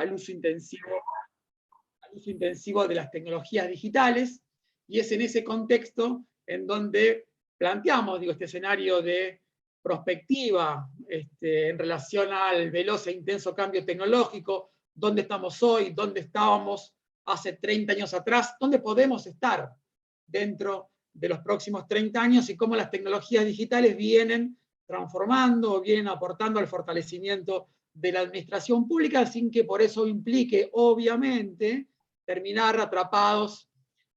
al uso intensivo de las tecnologías digitales, y es en ese contexto en donde planteamos, digo, este escenario de prospectiva en relación al veloz e intenso cambio tecnológico, dónde estamos hoy, dónde estábamos hace 30 años atrás, dónde podemos estar dentro de los próximos 30 años y cómo las tecnologías digitales vienen transformando o vienen aportando al fortalecimiento de la administración pública, sin que por eso implique, obviamente, terminar atrapados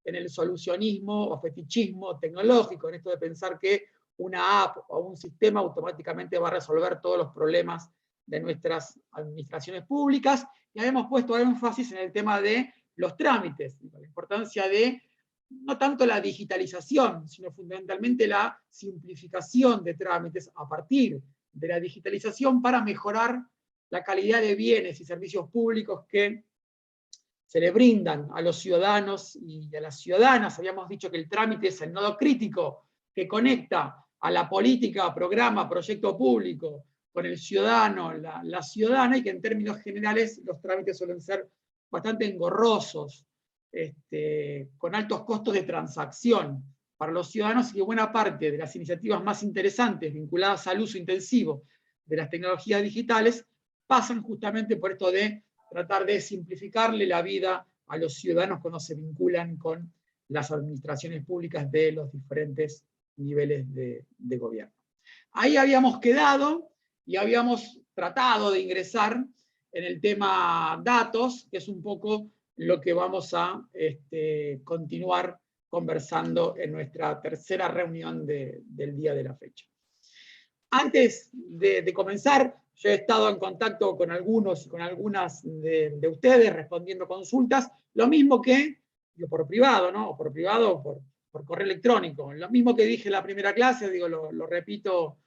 en el solucionismo o fetichismo tecnológico, en esto de pensar que una app o un sistema automáticamente va a resolver todos los problemas de nuestras administraciones públicas. Y habíamos puesto énfasis en el tema de los trámites, la importancia de no tanto la digitalización, sino fundamentalmente la simplificación de trámites a partir de la digitalización para mejorar la calidad de bienes y servicios públicos que se le brindan a los ciudadanos y a las ciudadanas. Habíamos dicho que el trámite es el nodo crítico que conecta a la política, programa, proyecto público con el ciudadano, la ciudadana, y que en términos generales los trámites suelen ser bastante engorrosos, con altos costos de transacción para los ciudadanos, y que buena parte de las iniciativas más interesantes vinculadas al uso intensivo de las tecnologías digitales pasan justamente por esto de tratar de simplificarle la vida a los ciudadanos cuando se vinculan con las administraciones públicas de los diferentes niveles de gobierno. Ahí habíamos quedado y habíamos tratado de ingresar en el tema datos, que es un poco lo que vamos a continuar conversando en nuestra tercera reunión del día de la fecha. Antes de comenzar, yo he estado en contacto con algunos y con algunas de ustedes respondiendo consultas, lo mismo que, digo, por privado, ¿no? O por privado o por correo electrónico. Lo mismo que dije en la primera clase, digo, lo repito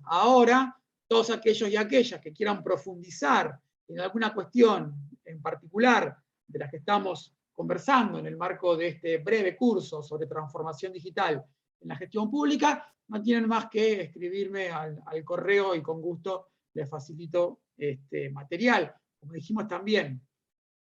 ahora. Todos aquellos y aquellas que quieran profundizar en alguna cuestión en particular de las que estamos conversando en el marco de este breve curso sobre transformación digital en la gestión pública, no tienen más que escribirme al correo y con gusto les facilito material. Como dijimos también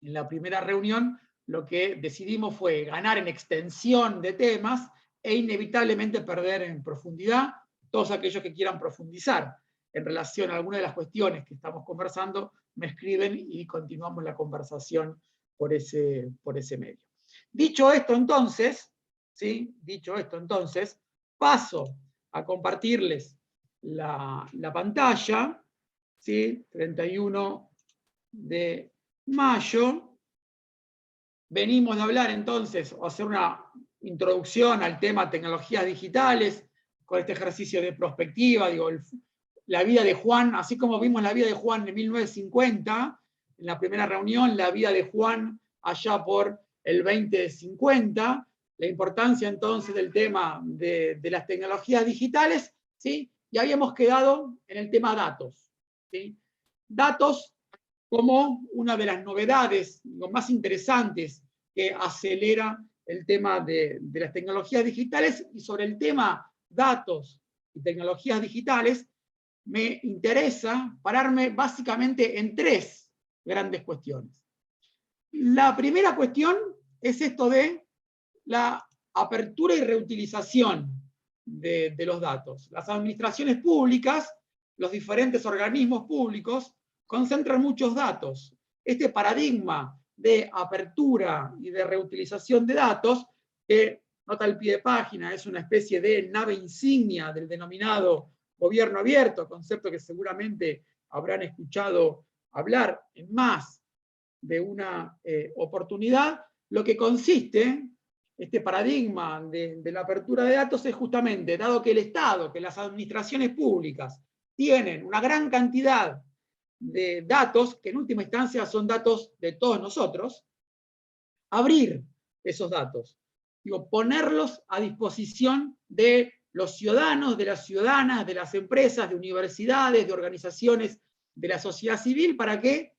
en la primera reunión, lo que decidimos fue ganar en extensión de temas e inevitablemente perder en profundidad. Todos aquellos que quieran profundizar en relación a alguna de las cuestiones que estamos conversando, me escriben y continuamos la conversación por ese medio. Dicho esto entonces, ¿sí? Dicho esto entonces, paso a compartirles la pantalla, ¿sí? 31 de mayo. Venimos de hablar entonces, o hacer una introducción al tema tecnologías digitales, con este ejercicio de prospectiva, digo, la vida de Juan, así como vimos la vida de Juan en 1950, en la primera reunión, la vida de Juan allá por el 2050, la importancia entonces del tema de las tecnologías digitales, ¿sí? Y habíamos quedado en el tema datos, ¿sí? Datos como una de las novedades más interesantes que acelera el tema de las tecnologías digitales. Y sobre el tema datos y tecnologías digitales, me interesa pararme básicamente en tres grandes cuestiones. La primera cuestión es esto de la apertura y reutilización de los datos. Las administraciones públicas, los diferentes organismos públicos, concentran muchos datos. Este paradigma de apertura y de reutilización de datos, que nota al pie de página, es una especie de nave insignia del denominado gobierno abierto, concepto que seguramente habrán escuchado hablar en más de una oportunidad. Lo que consiste, este paradigma de la apertura de datos, es justamente, dado que el Estado, que las administraciones públicas tienen una gran cantidad de datos, que en última instancia son datos de todos nosotros, abrir esos datos, digo, ponerlos a disposición de los ciudadanos, de las ciudadanas, de las empresas, de universidades, de organizaciones de la sociedad civil, para que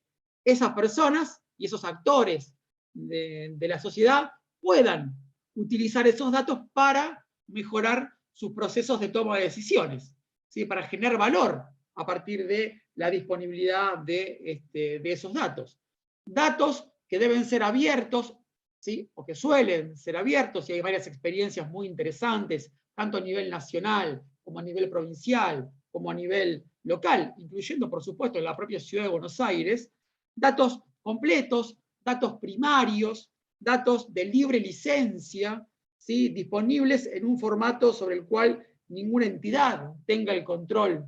esas personas y esos actores de la sociedad puedan utilizar esos datos para mejorar sus procesos de toma de decisiones, ¿sí? Para generar valor a partir de la disponibilidad de esos datos. Datos que deben ser abiertos, ¿sí? O que suelen ser abiertos, y hay varias experiencias muy interesantes, tanto a nivel nacional, como a nivel provincial, como a nivel local, incluyendo, por supuesto, en la propia ciudad de Buenos Aires, datos completos, datos primarios, datos de libre licencia, ¿sí? Disponibles en un formato sobre el cual ninguna entidad tenga el control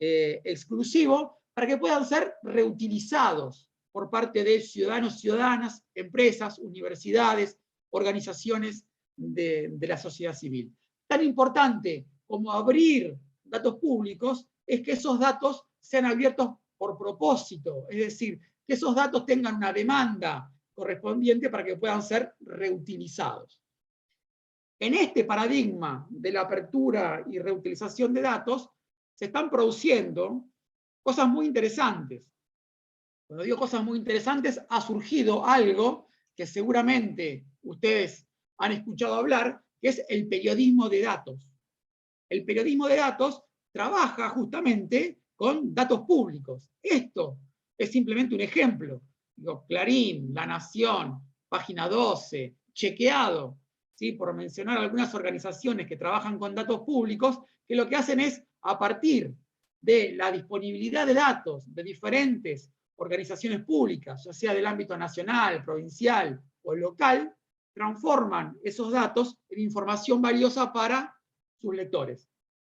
exclusivo, para que puedan ser reutilizados por parte de ciudadanos, ciudadanas, empresas, universidades, organizaciones de la sociedad civil. Tan importante como abrir datos públicos es que esos datos sean abiertos por propósito, es decir, que esos datos tengan una demanda correspondiente para que puedan ser reutilizados. En este paradigma de la apertura y reutilización de datos, se están produciendo cosas muy interesantes. Cuando digo cosas muy interesantes, ha surgido algo que seguramente ustedes han escuchado hablar, que es el periodismo de datos. El periodismo de datos trabaja justamente con datos públicos. Esto es simplemente un ejemplo. Digo, Clarín, La Nación, Página 12, Chequeado, ¿sí? Por mencionar algunas organizaciones que trabajan con datos públicos, que lo que hacen es, a partir de la disponibilidad de datos de diferentes organizaciones públicas, ya sea del ámbito nacional, provincial o local, transforman esos datos en información valiosa para sus lectores.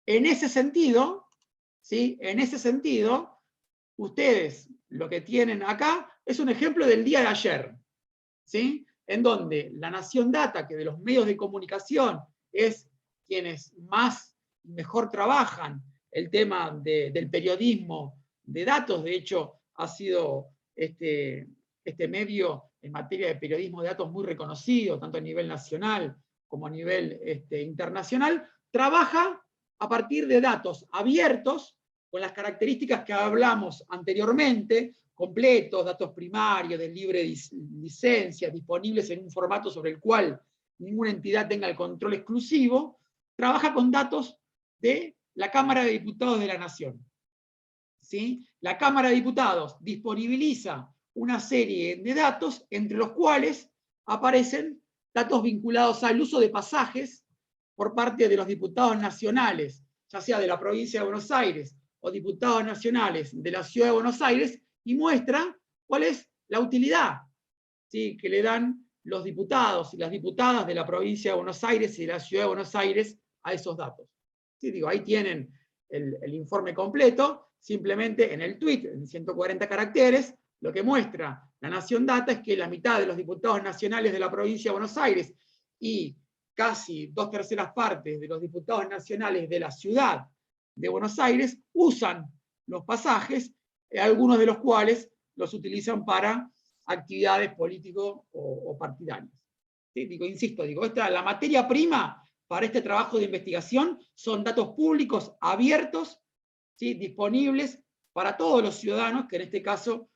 En ese sentido, ¿sí? En ese sentido, ustedes lo que tienen acá es un ejemplo del día de ayer, ¿sí? En donde La Nación Data, que de los medios de comunicación es quienes más y mejor trabajan el tema del periodismo de datos, de hecho ha sido este medio en materia de periodismo de datos muy reconocido, tanto a nivel nacional como a nivel internacional, trabaja a partir de datos abiertos, con las características que hablamos anteriormente, completos, datos primarios, de libre licencia, disponibles en un formato sobre el cual ninguna entidad tenga el control exclusivo, trabaja con datos de la Cámara de Diputados de la Nación. ¿Sí? La Cámara de Diputados disponibiliza una serie de datos, entre los cuales aparecen datos vinculados al uso de pasajes por parte de los diputados nacionales, ya sea de la provincia de Buenos Aires o diputados nacionales de la ciudad de Buenos Aires, y muestra cuál es la utilidad, ¿sí? Que le dan los diputados y las diputadas de la provincia de Buenos Aires y de la ciudad de Buenos Aires a esos datos. ¿Sí? Digo, ahí tienen el informe completo, simplemente en el tweet, en 140 caracteres, lo que muestra La Nación Data es que la mitad de los diputados nacionales de la provincia de Buenos Aires y casi 2/3 partes de los diputados nacionales de la ciudad de Buenos Aires usan los pasajes, algunos de los cuales los utilizan para actividades político o partidarias. ¿Sí? Digo, insisto, la materia prima para este trabajo de investigación son datos públicos abiertos, ¿sí? Disponibles para todos los ciudadanos, que en este caso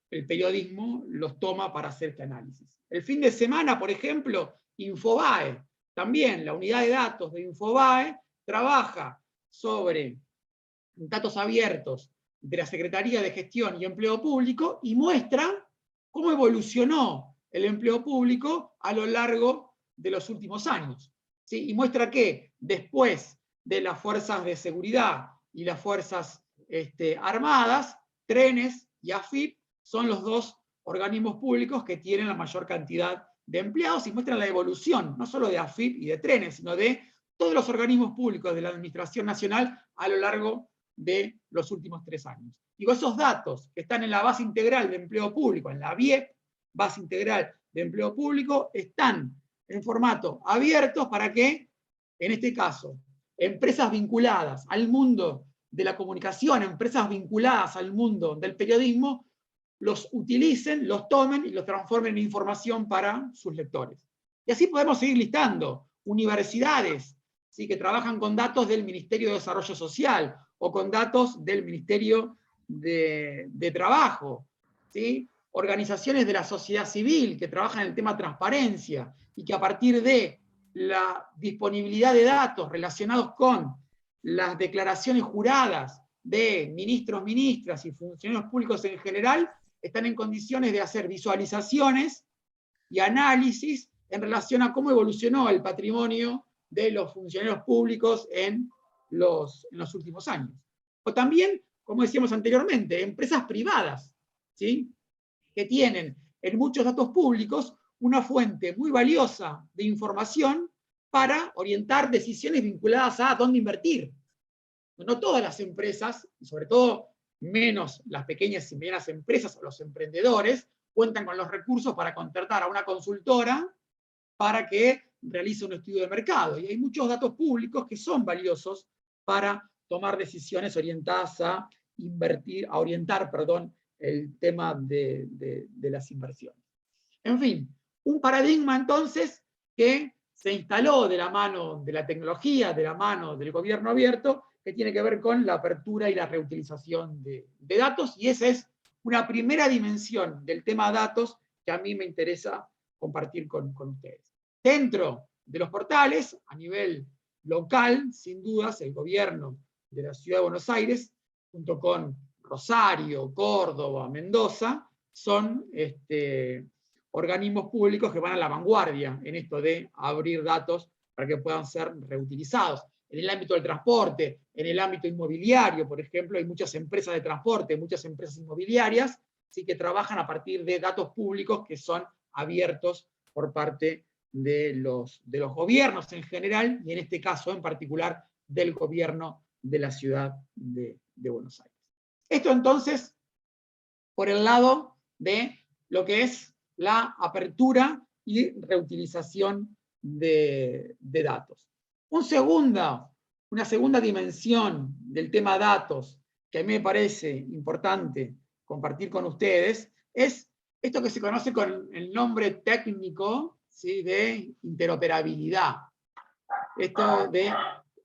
el periodismo los toma para hacer este análisis. El fin de semana, por ejemplo, Infobae, también la unidad de datos de Infobae trabaja sobre datos abiertos de la Secretaría de Gestión y Empleo Público y muestra cómo evolucionó el empleo público a lo largo de los últimos años. ¿Sí? Y muestra que después de las fuerzas de seguridad y las fuerzas armadas, Trenes y AFIP son los dos organismos públicos que tienen la mayor cantidad de empleados, y muestran la evolución, no solo de AFIP y de Trenes, sino de todos los organismos públicos de la Administración Nacional a lo largo de los últimos 3 años. Digo, esos datos que están en la base integral de empleo público, en la BIEP, base integral de empleo público, están en formato abierto para que, en este caso, empresas vinculadas al mundo de la comunicación, empresas vinculadas al mundo del periodismo, los utilicen, los tomen y los transformen en información para sus lectores. Y así podemos seguir listando universidades, ¿sí? Que trabajan con datos del Ministerio de Desarrollo Social o con datos del Ministerio de Trabajo, ¿sí? Organizaciones de la sociedad civil que trabajan en el tema transparencia y que a partir de la disponibilidad de datos relacionados con las declaraciones juradas de ministros, ministras y funcionarios públicos en general están en condiciones de hacer visualizaciones y análisis en relación a cómo evolucionó el patrimonio de los funcionarios públicos en los últimos años. O también, como decíamos anteriormente, empresas privadas, ¿sí?, que tienen en muchos datos públicos una fuente muy valiosa de información para orientar decisiones vinculadas a dónde invertir. No todas las empresas, y sobre todo menos las pequeñas y medianas empresas o los emprendedores, cuentan con los recursos para contratar a una consultora para que realice un estudio de mercado. Y hay muchos datos públicos que son valiosos para tomar decisiones orientadas a invertir, a orientar, perdón, el tema de las inversiones. En fin, un paradigma entonces que se instaló de la mano de la tecnología, de la mano del gobierno abierto, que tiene que ver con la apertura y la reutilización de datos, y esa es una primera dimensión del tema datos que a mí me interesa compartir con ustedes. Dentro de los portales, a nivel local, sin dudas, el gobierno de la Ciudad de Buenos Aires, junto con Rosario, Córdoba, Mendoza, son organismos públicos que van a la vanguardia en esto de abrir datos para que puedan ser reutilizados. En el ámbito del transporte, en el ámbito inmobiliario, por ejemplo, hay muchas empresas de transporte, muchas empresas inmobiliarias, sí, que trabajan a partir de datos públicos que son abiertos por parte de los gobiernos en general, y en este caso en particular del gobierno de la Ciudad de Buenos Aires. Esto entonces, por el lado de lo que es la apertura y reutilización de datos. Una segunda dimensión del tema datos que a mí me parece importante compartir con ustedes es esto que se conoce con el nombre técnico, ¿sí?, de interoperabilidad. Esto de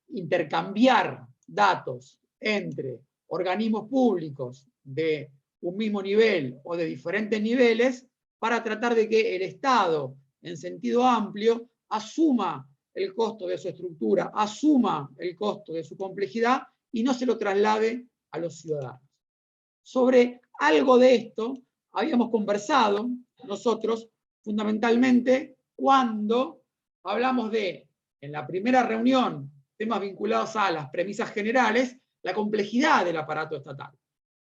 intercambiar datos entre organismos públicos de un mismo nivel o de diferentes niveles para tratar de que el Estado, en sentido amplio, asuma el costo de su estructura, asuma el costo de su complejidad y no se lo traslade a los ciudadanos. Sobre algo de esto habíamos conversado nosotros fundamentalmente cuando hablamos de, en la primera reunión, temas vinculados a las premisas generales, la complejidad del aparato estatal.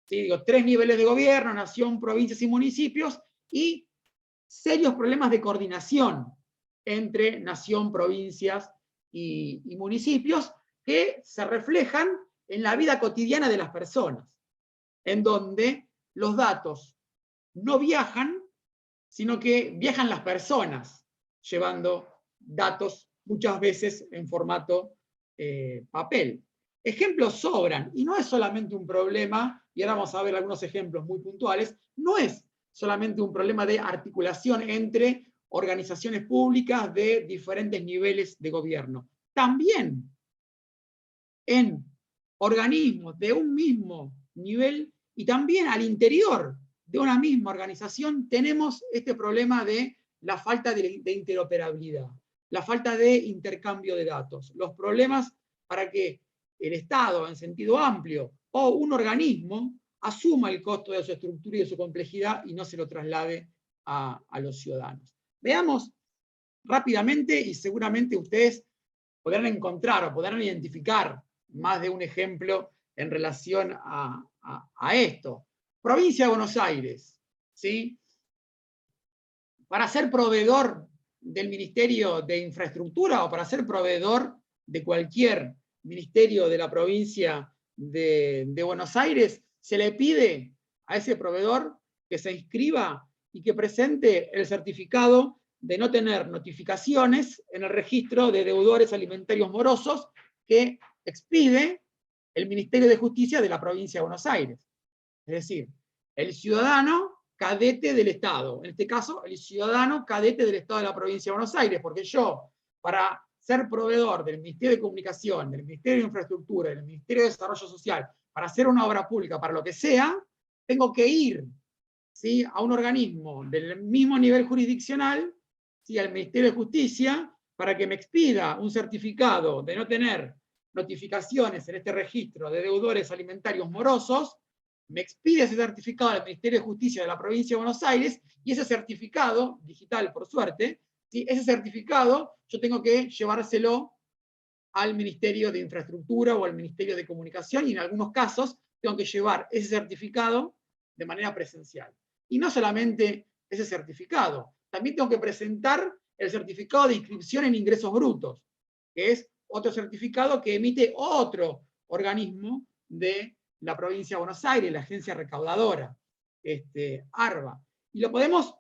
¿Sí? Digo, 3 niveles de gobierno, nación, provincias y municipios, y serios problemas de coordinación entre nación, provincias y municipios que se reflejan en la vida cotidiana de las personas, en donde los datos no viajan, sino que viajan las personas, llevando datos muchas veces en formato papel. Ejemplos sobran, y no es solamente un problema, y ahora vamos a ver algunos ejemplos muy puntuales, no es solamente un problema de articulación entre organizaciones públicas de diferentes niveles de gobierno. También en organismos de un mismo nivel y también al interior de una misma organización tenemos este problema de la falta de interoperabilidad, la falta de intercambio de datos, los problemas para que el Estado, en sentido amplio, o un organismo, asuma el costo de su estructura y de su complejidad y no se lo traslade a los ciudadanos. Veamos rápidamente, y seguramente ustedes podrán encontrar o podrán identificar más de un ejemplo en relación a esto. Provincia de Buenos Aires, ¿sí? Para ser proveedor del Ministerio de Infraestructura o para ser proveedor de cualquier ministerio de la provincia de Buenos Aires, se le pide a ese proveedor que se inscriba y que presente el certificado de no tener notificaciones en el registro de deudores alimentarios morosos que expide el Ministerio de Justicia de la provincia de Buenos Aires. Es decir, el ciudadano cadete del Estado, en este caso, el ciudadano cadete del Estado de la provincia de Buenos Aires, porque yo, para ser proveedor del Ministerio de Comunicación, del Ministerio de Infraestructura, del Ministerio de Desarrollo Social, para hacer una obra pública, para lo que sea, tengo que ir, ¿sí?, a un organismo del mismo nivel jurisdiccional, ¿sí?, al Ministerio de Justicia, para que me expida un certificado de no tener notificaciones en este registro de deudores alimentarios morosos, me expide ese certificado al Ministerio de Justicia de la provincia de Buenos Aires, y ese certificado, digital por suerte, ¿sí? Ese certificado yo tengo que llevárselo al Ministerio de Infraestructura o al Ministerio de Comunicación, y en algunos casos tengo que llevar ese certificado de manera presencial. Y no solamente ese certificado, también tengo que presentar el certificado de inscripción en ingresos brutos, que es otro certificado que emite otro organismo de la provincia de Buenos Aires, la agencia recaudadora, ARBA. Y lo podemos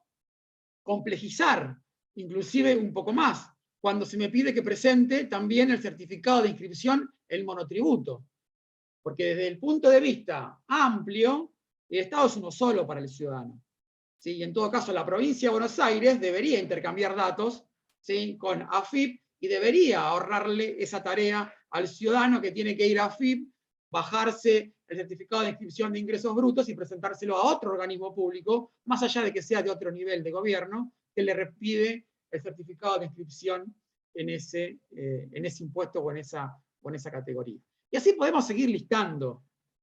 complejizar, inclusive un poco más, cuando se me pide que presente también el certificado de inscripción en monotributo. Porque desde el punto de vista amplio, el Estado es uno solo para el ciudadano. ¿Sí? Y en todo caso, la provincia de Buenos Aires debería intercambiar datos, ¿sí?, con AFIP, y debería ahorrarle esa tarea al ciudadano que tiene que ir a AFIP, bajarse el certificado de inscripción de ingresos brutos y presentárselo a otro organismo público, más allá de que sea de otro nivel de gobierno, que le repide el certificado de inscripción en ese impuesto o en esa categoría. Y así podemos seguir listando,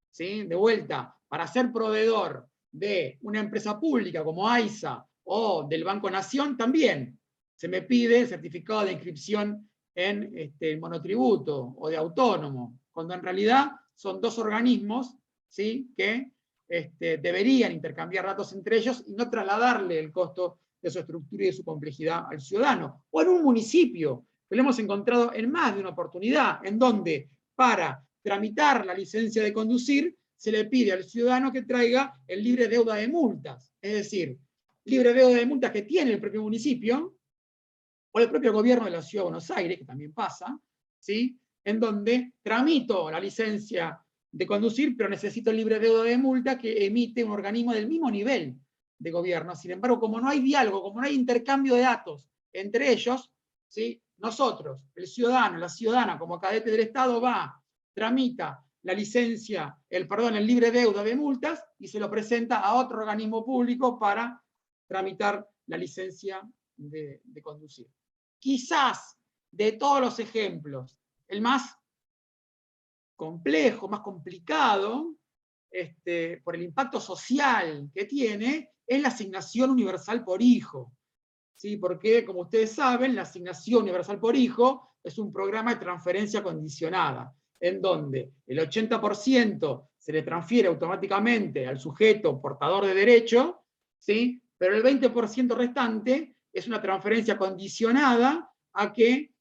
¿sí? De vuelta, para ser proveedor de una empresa pública como AISA o del Banco Nación, también se me pide el certificado de inscripción en el monotributo o de autónomo, cuando en realidad son dos organismos, ¿sí?, que deberían intercambiar datos entre ellos y no trasladarle el costo de su estructura y de su complejidad al ciudadano. O en un municipio, que lo hemos encontrado en más de una oportunidad, en donde para tramitar la licencia de conducir se le pide al ciudadano que traiga el libre deuda de multas. Es decir, libre deuda de multas que tiene el propio municipio, o el propio gobierno de la Ciudad de Buenos Aires, que también pasa, ¿sí?, en donde tramito la licencia de conducir, pero necesito el libre deuda de multa que emite un organismo del mismo nivel de gobierno. Sin embargo, como no hay diálogo, como no hay intercambio de datos entre ellos, ¿sí?, nosotros, el ciudadano, la ciudadana, como cadete del Estado, va, tramita la licencia, el libre deuda de multas, y se lo presenta a otro organismo público para tramitar la licencia de conducir. Quizás, de todos los ejemplos, el más complejo, más complicado, por el impacto social que tiene, es la asignación universal por hijo. ¿Sí? Porque, como ustedes saben, la asignación universal por hijo es un programa de transferencia condicionada, en donde el 80% se le transfiere automáticamente al sujeto portador de derecho, ¿sí?, pero el 20% restante es una transferencia condicionada a que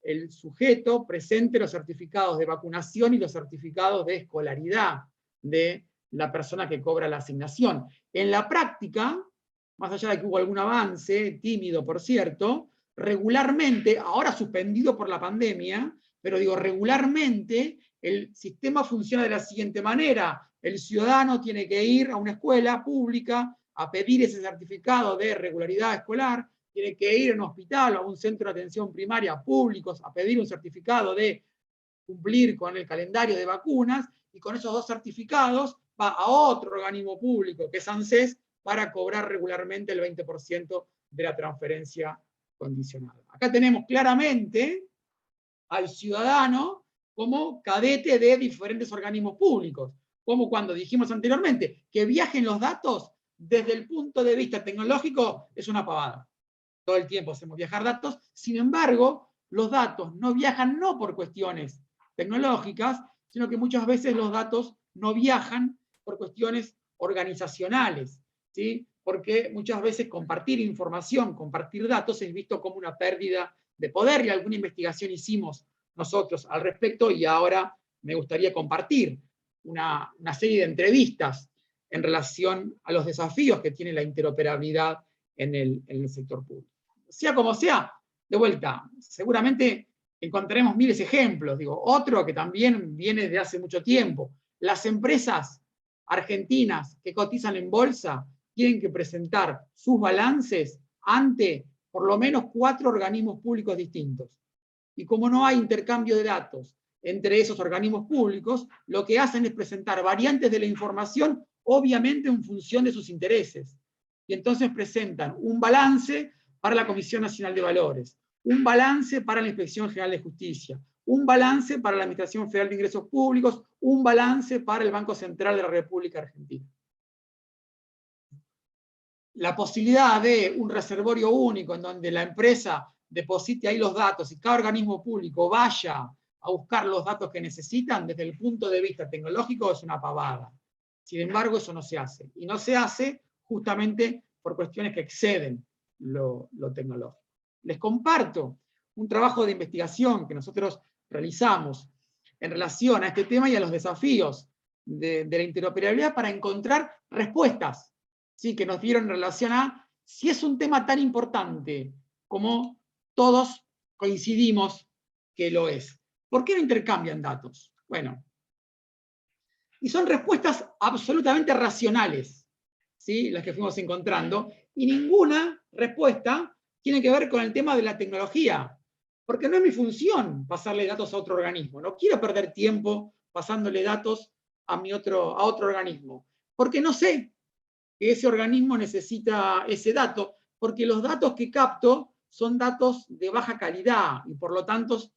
el sujeto presente los certificados de vacunación y los certificados de escolaridad de la persona que cobra la asignación. En la práctica, más allá de que hubo algún avance, tímido por cierto, regularmente, ahora suspendido por la pandemia, pero digo, regularmente el sistema funciona de la siguiente manera: el ciudadano tiene que ir a una escuela pública a pedir ese certificado de regularidad escolar, tiene que ir a un hospital o a un centro de atención primaria públicos a pedir un certificado de cumplir con el calendario de vacunas, y con esos dos certificados va a otro organismo público, que es ANSES, para cobrar regularmente el 20% de la transferencia condicionada. Acá tenemos claramente al ciudadano como cadete de diferentes organismos públicos, como cuando dijimos anteriormente, que viajen los datos desde el punto de vista tecnológico es una pavada. Todo el tiempo hacemos viajar datos, sin embargo, los datos no viajan no por cuestiones tecnológicas, sino que muchas veces los datos no viajan por cuestiones organizacionales, ¿sí? Porque muchas veces compartir información, compartir datos es visto como una pérdida de poder, y alguna investigación hicimos nosotros al respecto, y ahora me gustaría compartir una serie de entrevistas en relación a los desafíos que tiene la interoperabilidad en el sector público. Sea como sea, de vuelta, seguramente encontraremos miles de ejemplos. Digo, otro que también viene de hace mucho tiempo: las empresas argentinas que cotizan en bolsa tienen que presentar sus balances ante por lo menos 4 organismos públicos distintos. Y como no hay intercambio de datos entre esos organismos públicos, lo que hacen es presentar variantes de la información, obviamente en función de sus intereses. Y entonces presentan un balance para la Comisión Nacional de Valores, un balance para la Inspección General de Justicia, un balance para la Administración Federal de Ingresos Públicos, un balance para el Banco Central de la República Argentina. La posibilidad de un reservorio único en donde la empresa deposite ahí los datos y cada organismo público vaya a buscar los datos que necesitan, desde el punto de vista tecnológico es una pavada. Sin embargo, eso no se hace. Y no se hace justamente por cuestiones que exceden lo tecnológico. Les comparto un trabajo de investigación que nosotros realizamos en relación a este tema y a los desafíos de la interoperabilidad para encontrar respuestas, ¿sí?, que nos dieron en relación a si es un tema tan importante como todos coincidimos que lo es. ¿Por qué no intercambian datos? Bueno, y son respuestas absolutamente racionales, ¿sí?, las que fuimos encontrando, y ninguna respuesta tiene que ver con el tema de la tecnología, porque no es mi función pasarle datos a otro organismo, no quiero perder tiempo pasándole datos a otro organismo, porque no sé que ese organismo necesita ese dato, porque los datos que capto son datos de baja calidad, y por lo tanto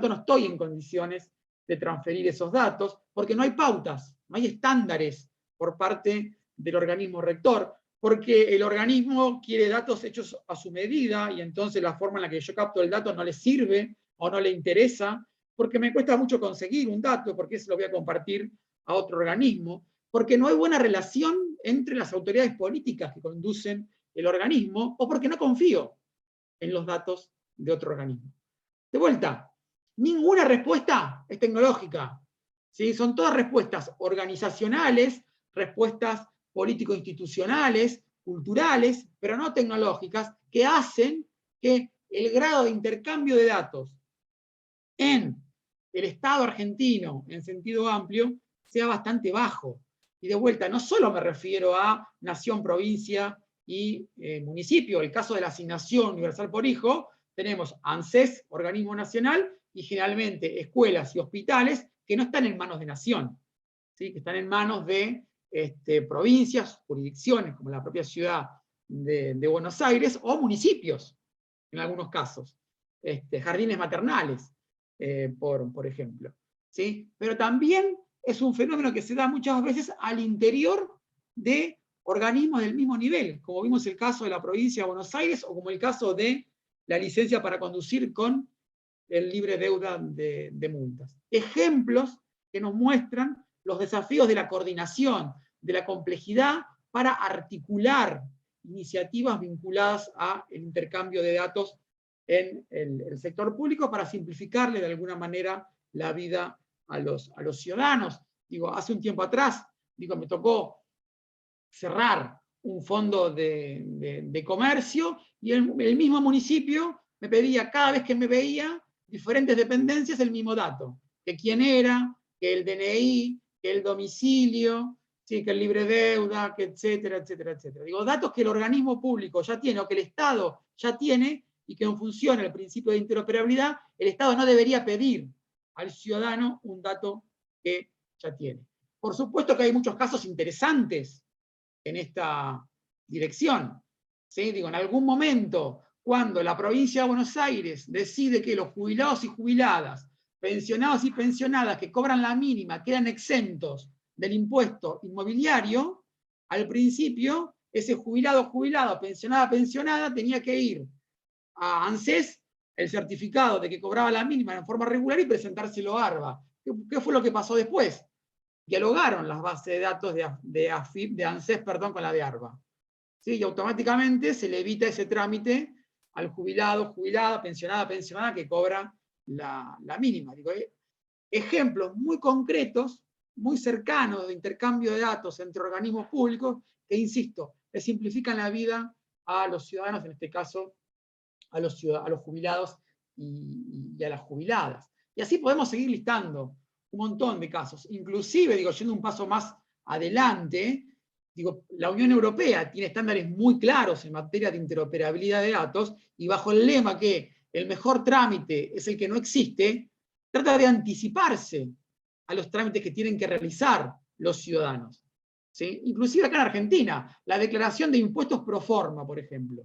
no estoy en condiciones de transferir esos datos, porque no hay pautas, no hay estándares por parte del organismo rector, porque el organismo quiere datos hechos a su medida, y entonces la forma en la que yo capto el dato no le sirve o no le interesa, porque me cuesta mucho conseguir un dato, porque se lo voy a compartir a otro organismo, porque no hay buena relación entre las autoridades políticas que conducen el organismo, o porque no confío en los datos de otro organismo. De vuelta, ninguna respuesta es tecnológica, ¿sí? Son todas respuestas organizacionales, respuestas político-institucionales, culturales, pero no tecnológicas, que hacen que el grado de intercambio de datos en el Estado argentino, en sentido amplio, sea bastante bajo. Y de vuelta, no solo me refiero a nación, provincia y municipio. El caso de la asignación universal por hijo, tenemos ANSES, organismo nacional, y generalmente escuelas y hospitales que no están en manos de nación, ¿sí?, que están en manos de provincias, jurisdicciones, como la propia ciudad de Buenos Aires, o municipios, en algunos casos. Jardines maternales, por ejemplo, ¿sí? Pero también es un fenómeno que se da muchas veces al interior de organismos del mismo nivel, como vimos el caso de la provincia de Buenos Aires, o como el caso de la licencia para conducir con el libre deuda de multas. Ejemplos que nos muestran los desafíos de la coordinación, de la complejidad para articular iniciativas vinculadas al intercambio de datos en el sector público para simplificarle de alguna manera la vida a los ciudadanos. Digo, hace un tiempo atrás, me tocó cerrar un fondo de comercio y el mismo municipio me pedía cada vez que me veía diferentes dependencias el mismo dato, que quién era, que el DNI, que el domicilio, ¿sí?, que el libre deuda, que etcétera, etcétera, etcétera. Digo, datos que el organismo público ya tiene o que el Estado ya tiene y que en función del principio de interoperabilidad, el Estado no debería pedir al ciudadano un dato que ya tiene. Por supuesto que hay muchos casos interesantes en esta dirección. ¿Sí? Digo, en algún momento, cuando la provincia de Buenos Aires decide que los jubilados y jubiladas, pensionados y pensionadas que cobran la mínima quedan exentos del impuesto inmobiliario, al principio ese jubilado o jubilada, pensionada pensionada, tenía que ir a ANSES el certificado de que cobraba la mínima en forma regular y presentárselo a ARBA. ¿Qué fue lo que pasó después? Dialogaron las bases de datos de ANSES con la de ARBA. ¿Sí? Y automáticamente se le evita ese trámite al jubilado, jubilada, pensionada, pensionada que cobra la mínima. Digo, ejemplos muy concretos, muy cercanos de intercambio de datos entre organismos públicos que, insisto, le simplifican la vida a los ciudadanos, en este caso a los jubilados y a las jubiladas. Y así podemos seguir listando un montón de casos. Inclusive, yendo un paso más adelante, la Unión Europea tiene estándares muy claros en materia de interoperabilidad de datos, y bajo el lema que el mejor trámite es el que no existe, trata de anticiparse a los trámites que tienen que realizar los ciudadanos. ¿Sí? Inclusive acá en Argentina, la declaración de impuestos pro forma, por ejemplo.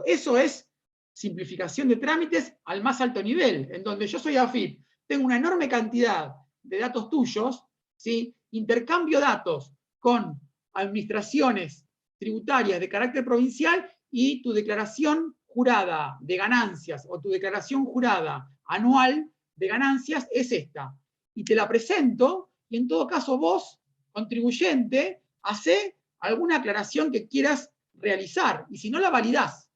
Eso es simplificación de trámites al más alto nivel, en donde yo soy AFIP, tengo una enorme cantidad de datos tuyos, ¿sí? Intercambio datos con administraciones tributarias de carácter provincial y tu declaración jurada de ganancias o tu declaración jurada anual de ganancias es esta. Y te la presento y en todo caso vos, contribuyente, hacé alguna aclaración que quieras realizar y si no la validás.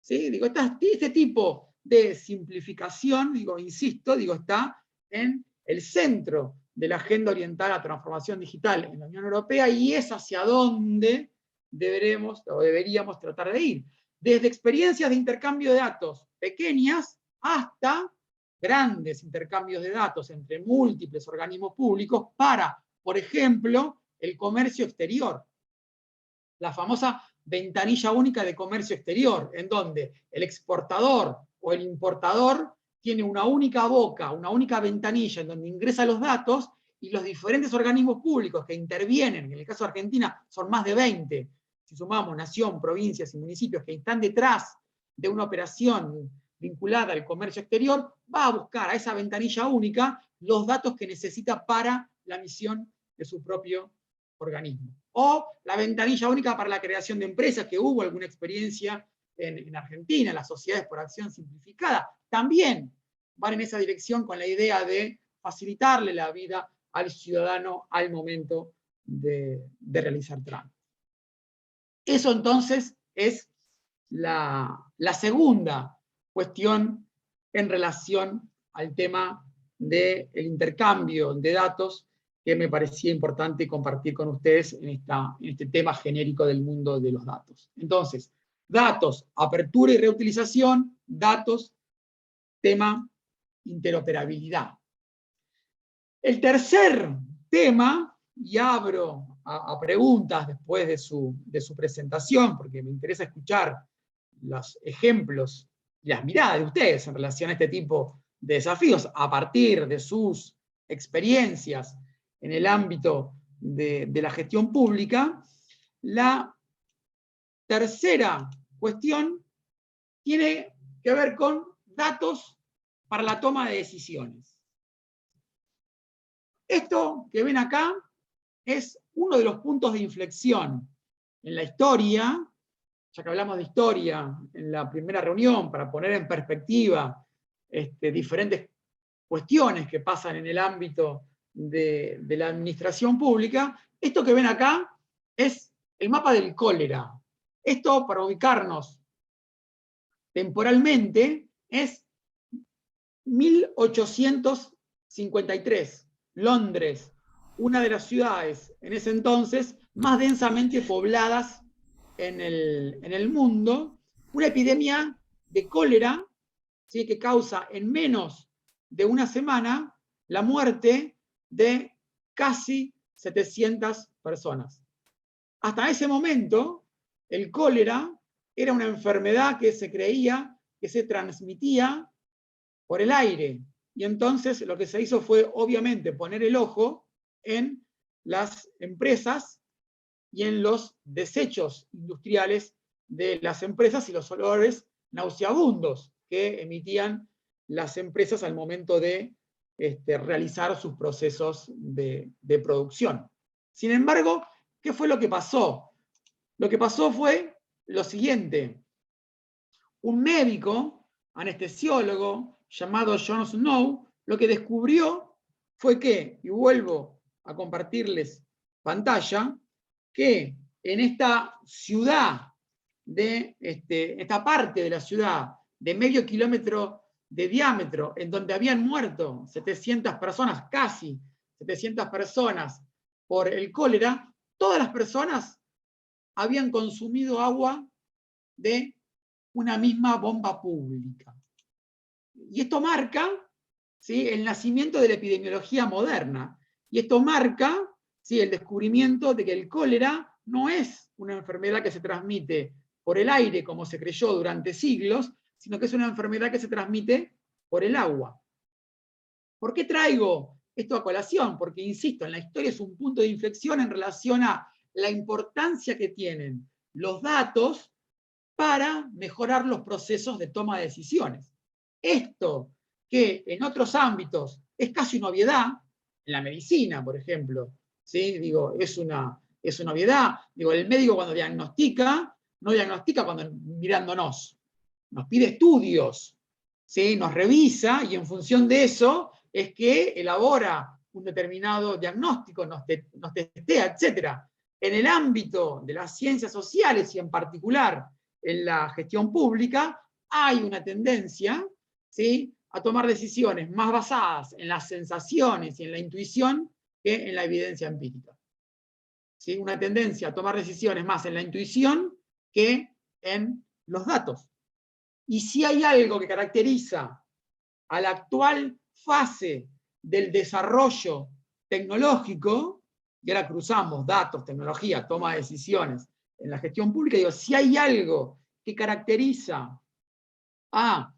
¿Sí? Digo, este tipo de simplificación, digo, insisto, digo, está en el centro de la agenda orientada a la transformación digital en la Unión Europea y es hacia donde deberemos o deberíamos tratar de ir. Desde experiencias de intercambio de datos pequeñas hasta grandes intercambios de datos entre múltiples organismos públicos para, por ejemplo, el comercio exterior. La famosa ventanilla única de comercio exterior, en donde el exportador o el importador tiene una única boca, una única ventanilla en donde ingresa los datos y los diferentes organismos públicos que intervienen, en el caso de Argentina son más de 20, si sumamos nación, provincias y municipios que están detrás de una operación vinculada al comercio exterior, va a buscar a esa ventanilla única los datos que necesita para la misión de su propio organismo. O la ventanilla única para la creación de empresas, que hubo alguna experiencia en Argentina, las sociedades por acción simplificada, también van en esa dirección con la idea de facilitarle la vida al ciudadano al momento de realizar trámites. Eso entonces es la segunda cuestión en relación al tema del intercambio de datos que me parecía importante compartir con ustedes en este tema genérico del mundo de los datos. Entonces, datos, apertura y reutilización, datos, tema, interoperabilidad. El tercer tema, y abro a preguntas después de su presentación, porque me interesa escuchar los ejemplos y las miradas de ustedes en relación a este tipo de desafíos, a partir de sus experiencias en el ámbito de la gestión pública. La tercera cuestión tiene que ver con datos para la toma de decisiones. Esto que ven acá es uno de los puntos de inflexión en la historia, ya que hablamos de historia en la primera reunión, para poner en perspectiva diferentes cuestiones que pasan en el ámbito de la administración pública. Esto que ven acá es el mapa del cólera. Esto, para ubicarnos temporalmente, es 1853, Londres, una de las ciudades en ese entonces más densamente pobladas en el mundo, una epidemia de cólera, ¿sí?, que causa en menos de una semana la muerte de casi 700 personas. Hasta ese momento, el cólera era una enfermedad que se creía que se transmitía por el aire. Y entonces lo que se hizo fue, obviamente, poner el ojo en las empresas y en los desechos industriales de las empresas y los olores nauseabundos que emitían las empresas al momento de realizar sus procesos de producción. Sin embargo, ¿qué fue lo que pasó? Lo que pasó fue lo siguiente. Un médico, anestesiólogo, llamado John Snow, lo que descubrió fue que, y vuelvo a compartirles pantalla, que en esta ciudad, esta parte de la ciudad de medio kilómetro de diámetro, en donde habían muerto 700 personas, casi 700 personas por el cólera, todas las personas habían consumido agua de una misma bomba pública. Y esto marca, ¿sí?, el nacimiento de la epidemiología moderna. Y esto marca, ¿sí?, el descubrimiento de que el cólera no es una enfermedad que se transmite por el aire, como se creyó durante siglos, sino que es una enfermedad que se transmite por el agua. ¿Por qué traigo esto a colación? Porque, insisto, en la historia es un punto de inflexión en relación a la importancia que tienen los datos para mejorar los procesos de toma de decisiones. Esto que en otros ámbitos es casi una obviedad, en la medicina, por ejemplo, ¿sí? Digo, es una obviedad. Digo, el médico cuando diagnostica, no diagnostica cuando mirándonos, nos pide estudios, ¿sí? Nos revisa y en función de eso es que elabora un determinado diagnóstico, nos testea, etc. En el ámbito de las ciencias sociales y en particular en la gestión pública, hay una tendencia, ¿sí?, a tomar decisiones más basadas en las sensaciones y en la intuición que en la evidencia empírica. ¿Sí? Una tendencia a tomar decisiones más en la intuición que en los datos. Y si hay algo que caracteriza a la actual fase del desarrollo tecnológico, y ahora cruzamos datos, tecnología, toma de decisiones en la gestión pública, digo, si hay algo que caracteriza a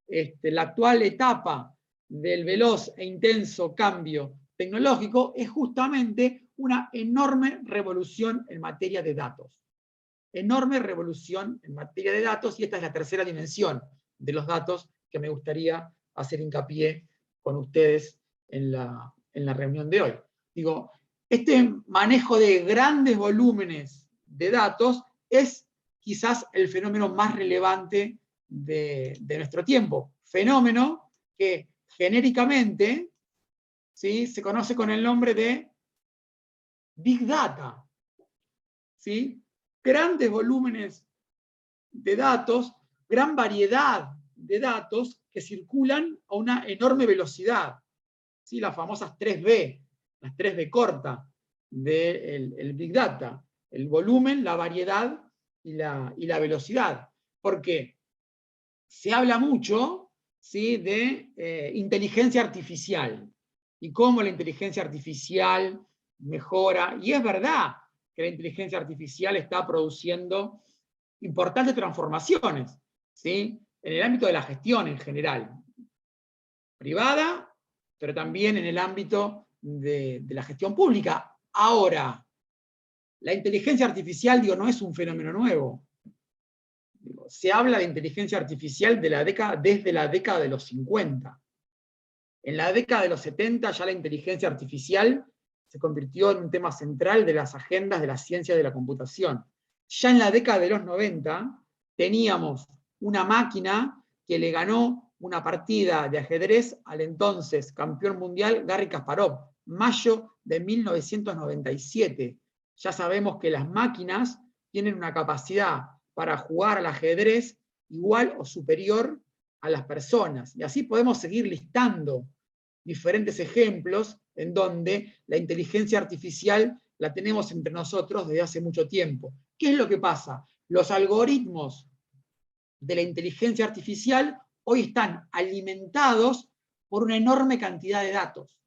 la actual etapa del veloz e intenso cambio tecnológico, es justamente una enorme revolución en materia de datos. Enorme revolución en materia de datos, y esta es la tercera dimensión de los datos que me gustaría hacer hincapié con ustedes en la reunión de hoy. Digo, este manejo de grandes volúmenes de datos es quizás el fenómeno más relevante de nuestro tiempo. Fenómeno que genéricamente, ¿sí?, se conoce con el nombre de Big Data. ¿Sí? Grandes volúmenes de datos, gran variedad de datos que circulan a una enorme velocidad. ¿Sí? Las famosas 3B, las 3B corta del Big Data. El volumen, la variedad y la velocidad. Porque se habla mucho, ¿sí?, de inteligencia artificial y cómo la inteligencia artificial mejora. Y es verdad que la inteligencia artificial está produciendo importantes transformaciones, ¿sí?, en el ámbito de la gestión en general, privada, pero también en el ámbito de la gestión pública. Ahora, la inteligencia artificial, digo, no es un fenómeno nuevo. Se habla de inteligencia artificial desde la década de los 50. En la década de los 70 ya la inteligencia artificial se convirtió en un tema central de las agendas de la ciencia de la computación. Ya en la década de los 90 teníamos una máquina que le ganó una partida de ajedrez al entonces campeón mundial Garry Kasparov, mayo de 1997. Ya sabemos que las máquinas tienen una capacidad para jugar al ajedrez igual o superior a las personas. Y así podemos seguir listando diferentes ejemplos en donde la inteligencia artificial la tenemos entre nosotros desde hace mucho tiempo. ¿Qué es lo que pasa? Los algoritmos de la inteligencia artificial hoy están alimentados por una enorme cantidad de datos.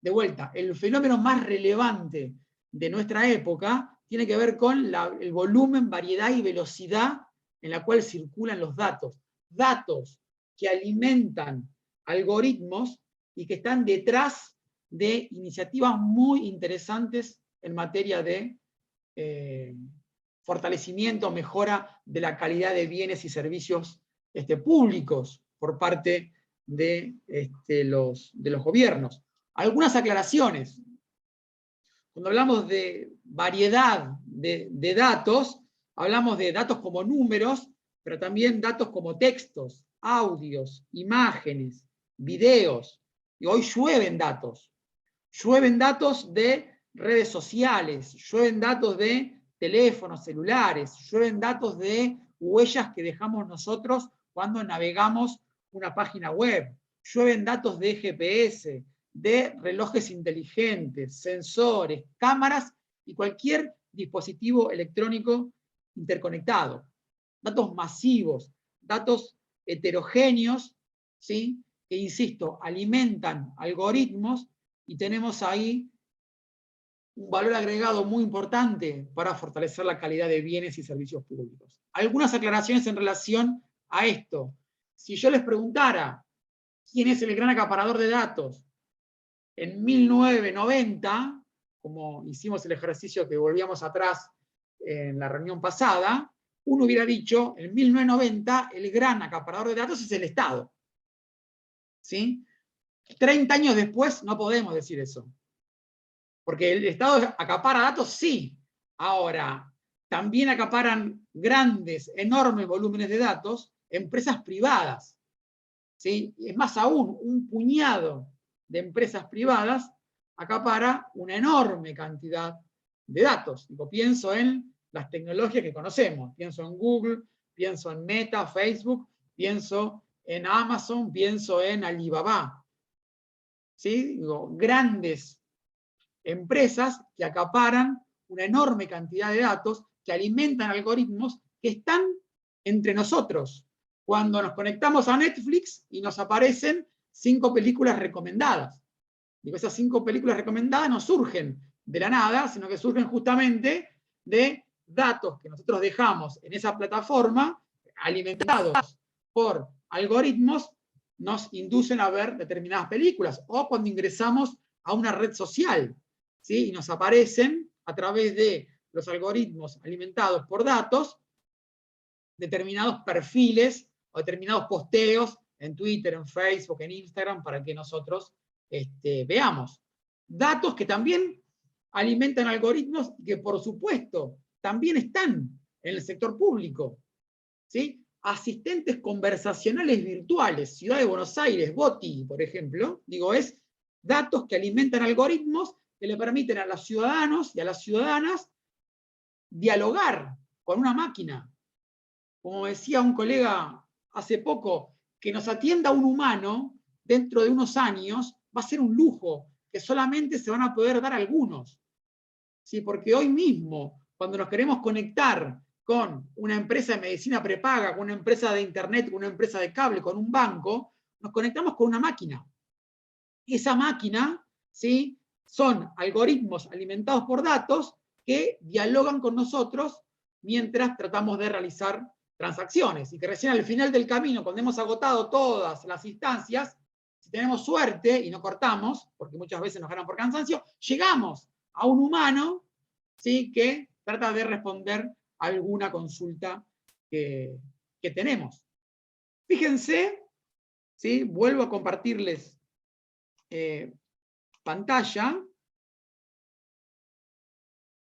De vuelta, el fenómeno más relevante de nuestra época tiene que ver con el volumen, variedad y velocidad en la cual circulan los datos. Datos que alimentan algoritmos y que están detrás de iniciativas muy interesantes en materia de fortalecimiento, mejora de la calidad de bienes y servicios públicos por parte de los gobiernos. Algunas aclaraciones. Cuando hablamos de variedad de datos, hablamos de datos como números, pero también datos como textos, audios, imágenes, videos. Y hoy llueven datos. Llueven datos de redes sociales, llueven datos de teléfonos celulares, llueven datos de huellas que dejamos nosotros cuando navegamos una página web, llueven datos de GPS, de relojes inteligentes, sensores, cámaras y cualquier dispositivo electrónico interconectado. Datos masivos, datos heterogéneos, ¿sí?, que, insisto, alimentan algoritmos, y tenemos ahí un valor agregado muy importante para fortalecer la calidad de bienes y servicios públicos. Algunas aclaraciones en relación a esto. Si yo les preguntara quién es el gran acaparador de datos en 1990, como hicimos el ejercicio que volvíamos atrás en la reunión pasada, uno hubiera dicho, en 1990, el gran acaparador de datos es el Estado. ¿Sí? 30 años después no podemos decir eso. Porque el Estado acapara datos, sí. Ahora, también acaparan grandes, enormes volúmenes de datos empresas privadas. ¿Sí? Es más aún, un puñado de empresas privadas acapara una enorme cantidad de datos. Digo, pienso en las tecnologías que conocemos. Pienso en Google, pienso en Meta, Facebook, pienso en Amazon, pienso en Alibaba. ¿Sí? Digo, grandes empresas que acaparan una enorme cantidad de datos, que alimentan algoritmos que están entre nosotros. Cuando nos conectamos a Netflix y nos aparecen 5 películas recomendadas. Digo, esas 5 películas recomendadas no surgen de la nada, sino que surgen justamente de datos que nosotros dejamos en esa plataforma, alimentados por algoritmos, nos inducen a ver determinadas películas, o cuando ingresamos a una red social, ¿sí? Y nos aparecen a través de los algoritmos alimentados por datos, determinados perfiles o determinados posteos en Twitter, en Facebook, en Instagram, para que nosotros veamos. Datos que también alimentan algoritmos y que, por supuesto, también están en el sector público. ¿Sí? Asistentes conversacionales virtuales, Ciudad de Buenos Aires, BOTI, por ejemplo, digo, es datos que alimentan algoritmos que le permiten a los ciudadanos y a las ciudadanas dialogar con una máquina. Como decía un colega hace poco, que nos atienda un humano dentro de unos años va a ser un lujo que solamente se van a poder dar algunos. ¿Sí? Porque hoy mismo, cuando nos queremos conectar con una empresa de medicina prepaga, con una empresa de internet, con una empresa de cable, con un banco, nos conectamos con una máquina. Esa máquina, ¿sí? Son algoritmos alimentados por datos que dialogan con nosotros mientras tratamos de realizar transacciones. Y que recién al final del camino, cuando hemos agotado todas las instancias, si tenemos suerte y no cortamos, porque muchas veces nos ganan por cansancio, llegamos a un humano, ¿sí? Que trata de responder a alguna consulta que tenemos. Fíjense, ¿sí? Vuelvo a compartirles pantalla.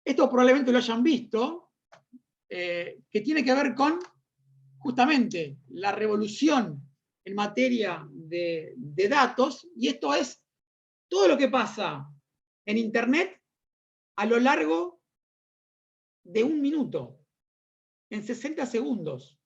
Esto probablemente lo hayan visto, que tiene que ver con justamente la revolución en materia de datos, y esto es todo lo que pasa en Internet a lo largo de un minuto, en 60 segundos.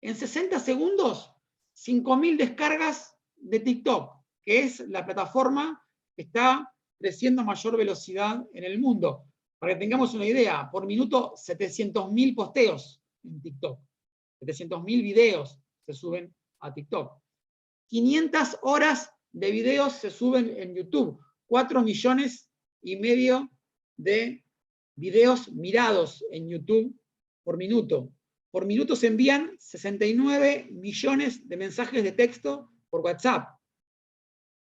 En 60 segundos, 5.000 descargas de TikTok, que es la plataforma que está creciendo a mayor velocidad en el mundo. Para que tengamos una idea, por minuto 700.000 posteos en TikTok. 700.000 videos se suben a TikTok. 500 horas de videos se suben en YouTube. 4,5 millones de videos mirados en YouTube por minuto. Por minuto se envían 69 millones de mensajes de texto por WhatsApp.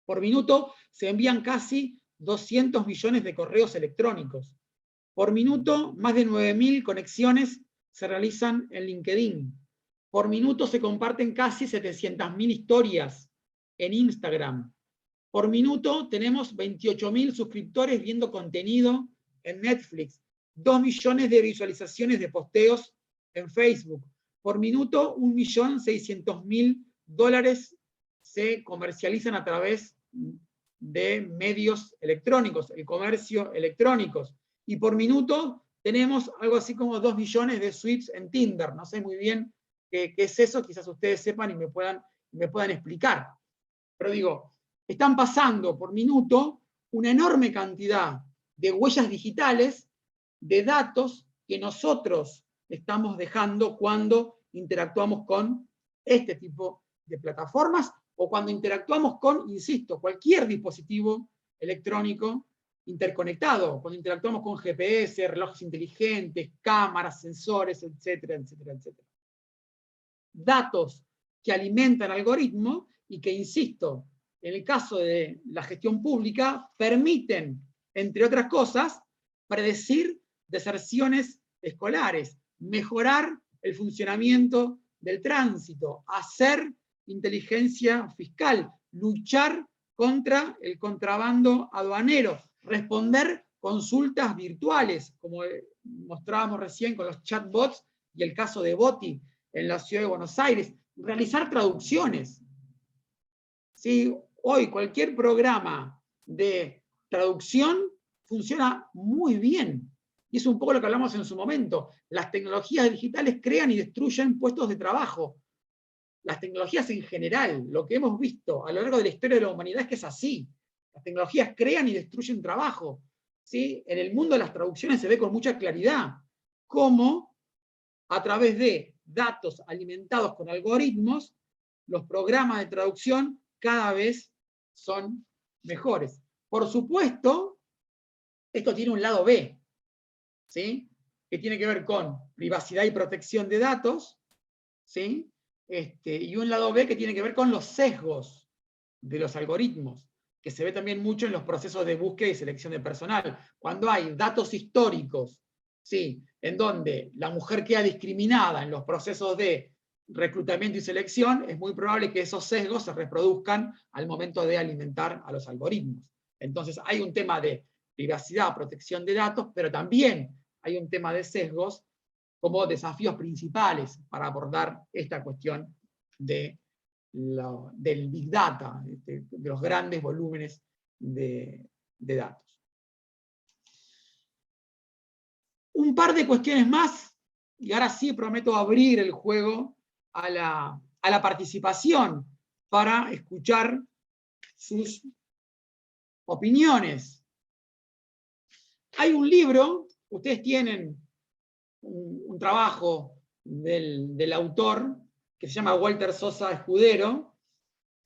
Por minuto se envían casi 200 millones de correos electrónicos. Por minuto, más de 9.000 conexiones se realizan en LinkedIn. Por minuto se comparten casi 700.000 historias en Instagram. Por minuto tenemos 28.000 suscriptores viendo contenido en Netflix. 2 millones de visualizaciones de posteos en Facebook. Por minuto, $1.600.000 se comercializan a través de medios electrónicos, el comercio electrónicos. Y por minuto tenemos algo así como 2 millones de sweeps en Tinder. No sé muy bien qué es eso, quizás ustedes sepan y me puedan explicar. Pero digo, están pasando por minuto una enorme cantidad de huellas digitales, de datos que nosotros estamos dejando cuando interactuamos con este tipo de plataformas o cuando interactuamos con, insisto, cualquier dispositivo electrónico interconectado, cuando interactuamos con GPS, relojes inteligentes, cámaras, sensores, etcétera, etcétera, etcétera. Datos que alimentan algoritmos y que, insisto, en el caso de la gestión pública, permiten, entre otras cosas, predecir deserciones escolares, mejorar el funcionamiento del tránsito, hacer inteligencia fiscal, luchar contra el contrabando aduanero, responder consultas virtuales, como mostrábamos recién con los chatbots y el caso de Boti en la ciudad de Buenos Aires, realizar traducciones. ¿Sí? Hoy cualquier programa de traducción funciona muy bien. Y es un poco lo que hablamos en su momento. Las tecnologías digitales crean y destruyen puestos de trabajo. Las tecnologías en general, lo que hemos visto a lo largo de la historia de la humanidad es que es así. Las tecnologías crean y destruyen trabajo. ¿Sí? En el mundo de las traducciones se ve con mucha claridad cómo a través de datos alimentados con algoritmos, los programas de traducción cada vez son mejores. Por supuesto, esto tiene un lado B, ¿sí? Que tiene que ver con privacidad y protección de datos, ¿sí? Y un lado B que tiene que ver con los sesgos de los algoritmos, que se ve también mucho en los procesos de búsqueda y selección de personal. Cuando hay datos históricos, ¿sí? En donde la mujer queda discriminada en los procesos de reclutamiento y selección, es muy probable que esos sesgos se reproduzcan al momento de alimentar a los algoritmos. Entonces hay un tema de privacidad, protección de datos, pero también hay un tema de sesgos como desafíos principales para abordar esta cuestión del Big Data, de los grandes volúmenes de datos. Un par de cuestiones más, y ahora sí prometo abrir el juego a la participación para escuchar sus opiniones. Hay un libro, ustedes tienen un trabajo del autor que se llama Walter Sosa Escudero.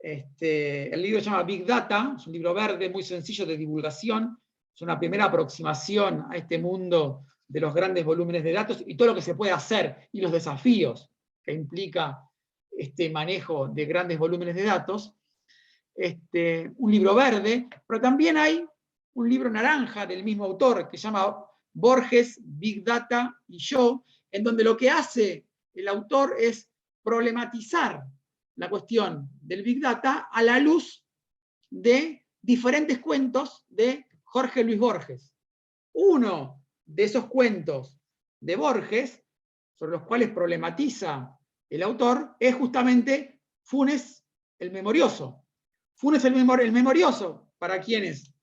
El libro se llama Big Data, es un libro verde muy sencillo de divulgación, es una primera aproximación a este mundo de los grandes volúmenes de datos y todo lo que se puede hacer y los desafíos que implica este manejo de grandes volúmenes de datos. Un libro verde, pero también hay un libro naranja del mismo autor que se llama Borges, Big Data y yo, en donde lo que hace el autor es problematizar la cuestión del Big Data a la luz de diferentes cuentos de Jorge Luis Borges. Uno de esos cuentos de Borges, sobre los cuales problematiza el autor, es justamente Funes el Memorioso. Funes el Memorioso, para quienes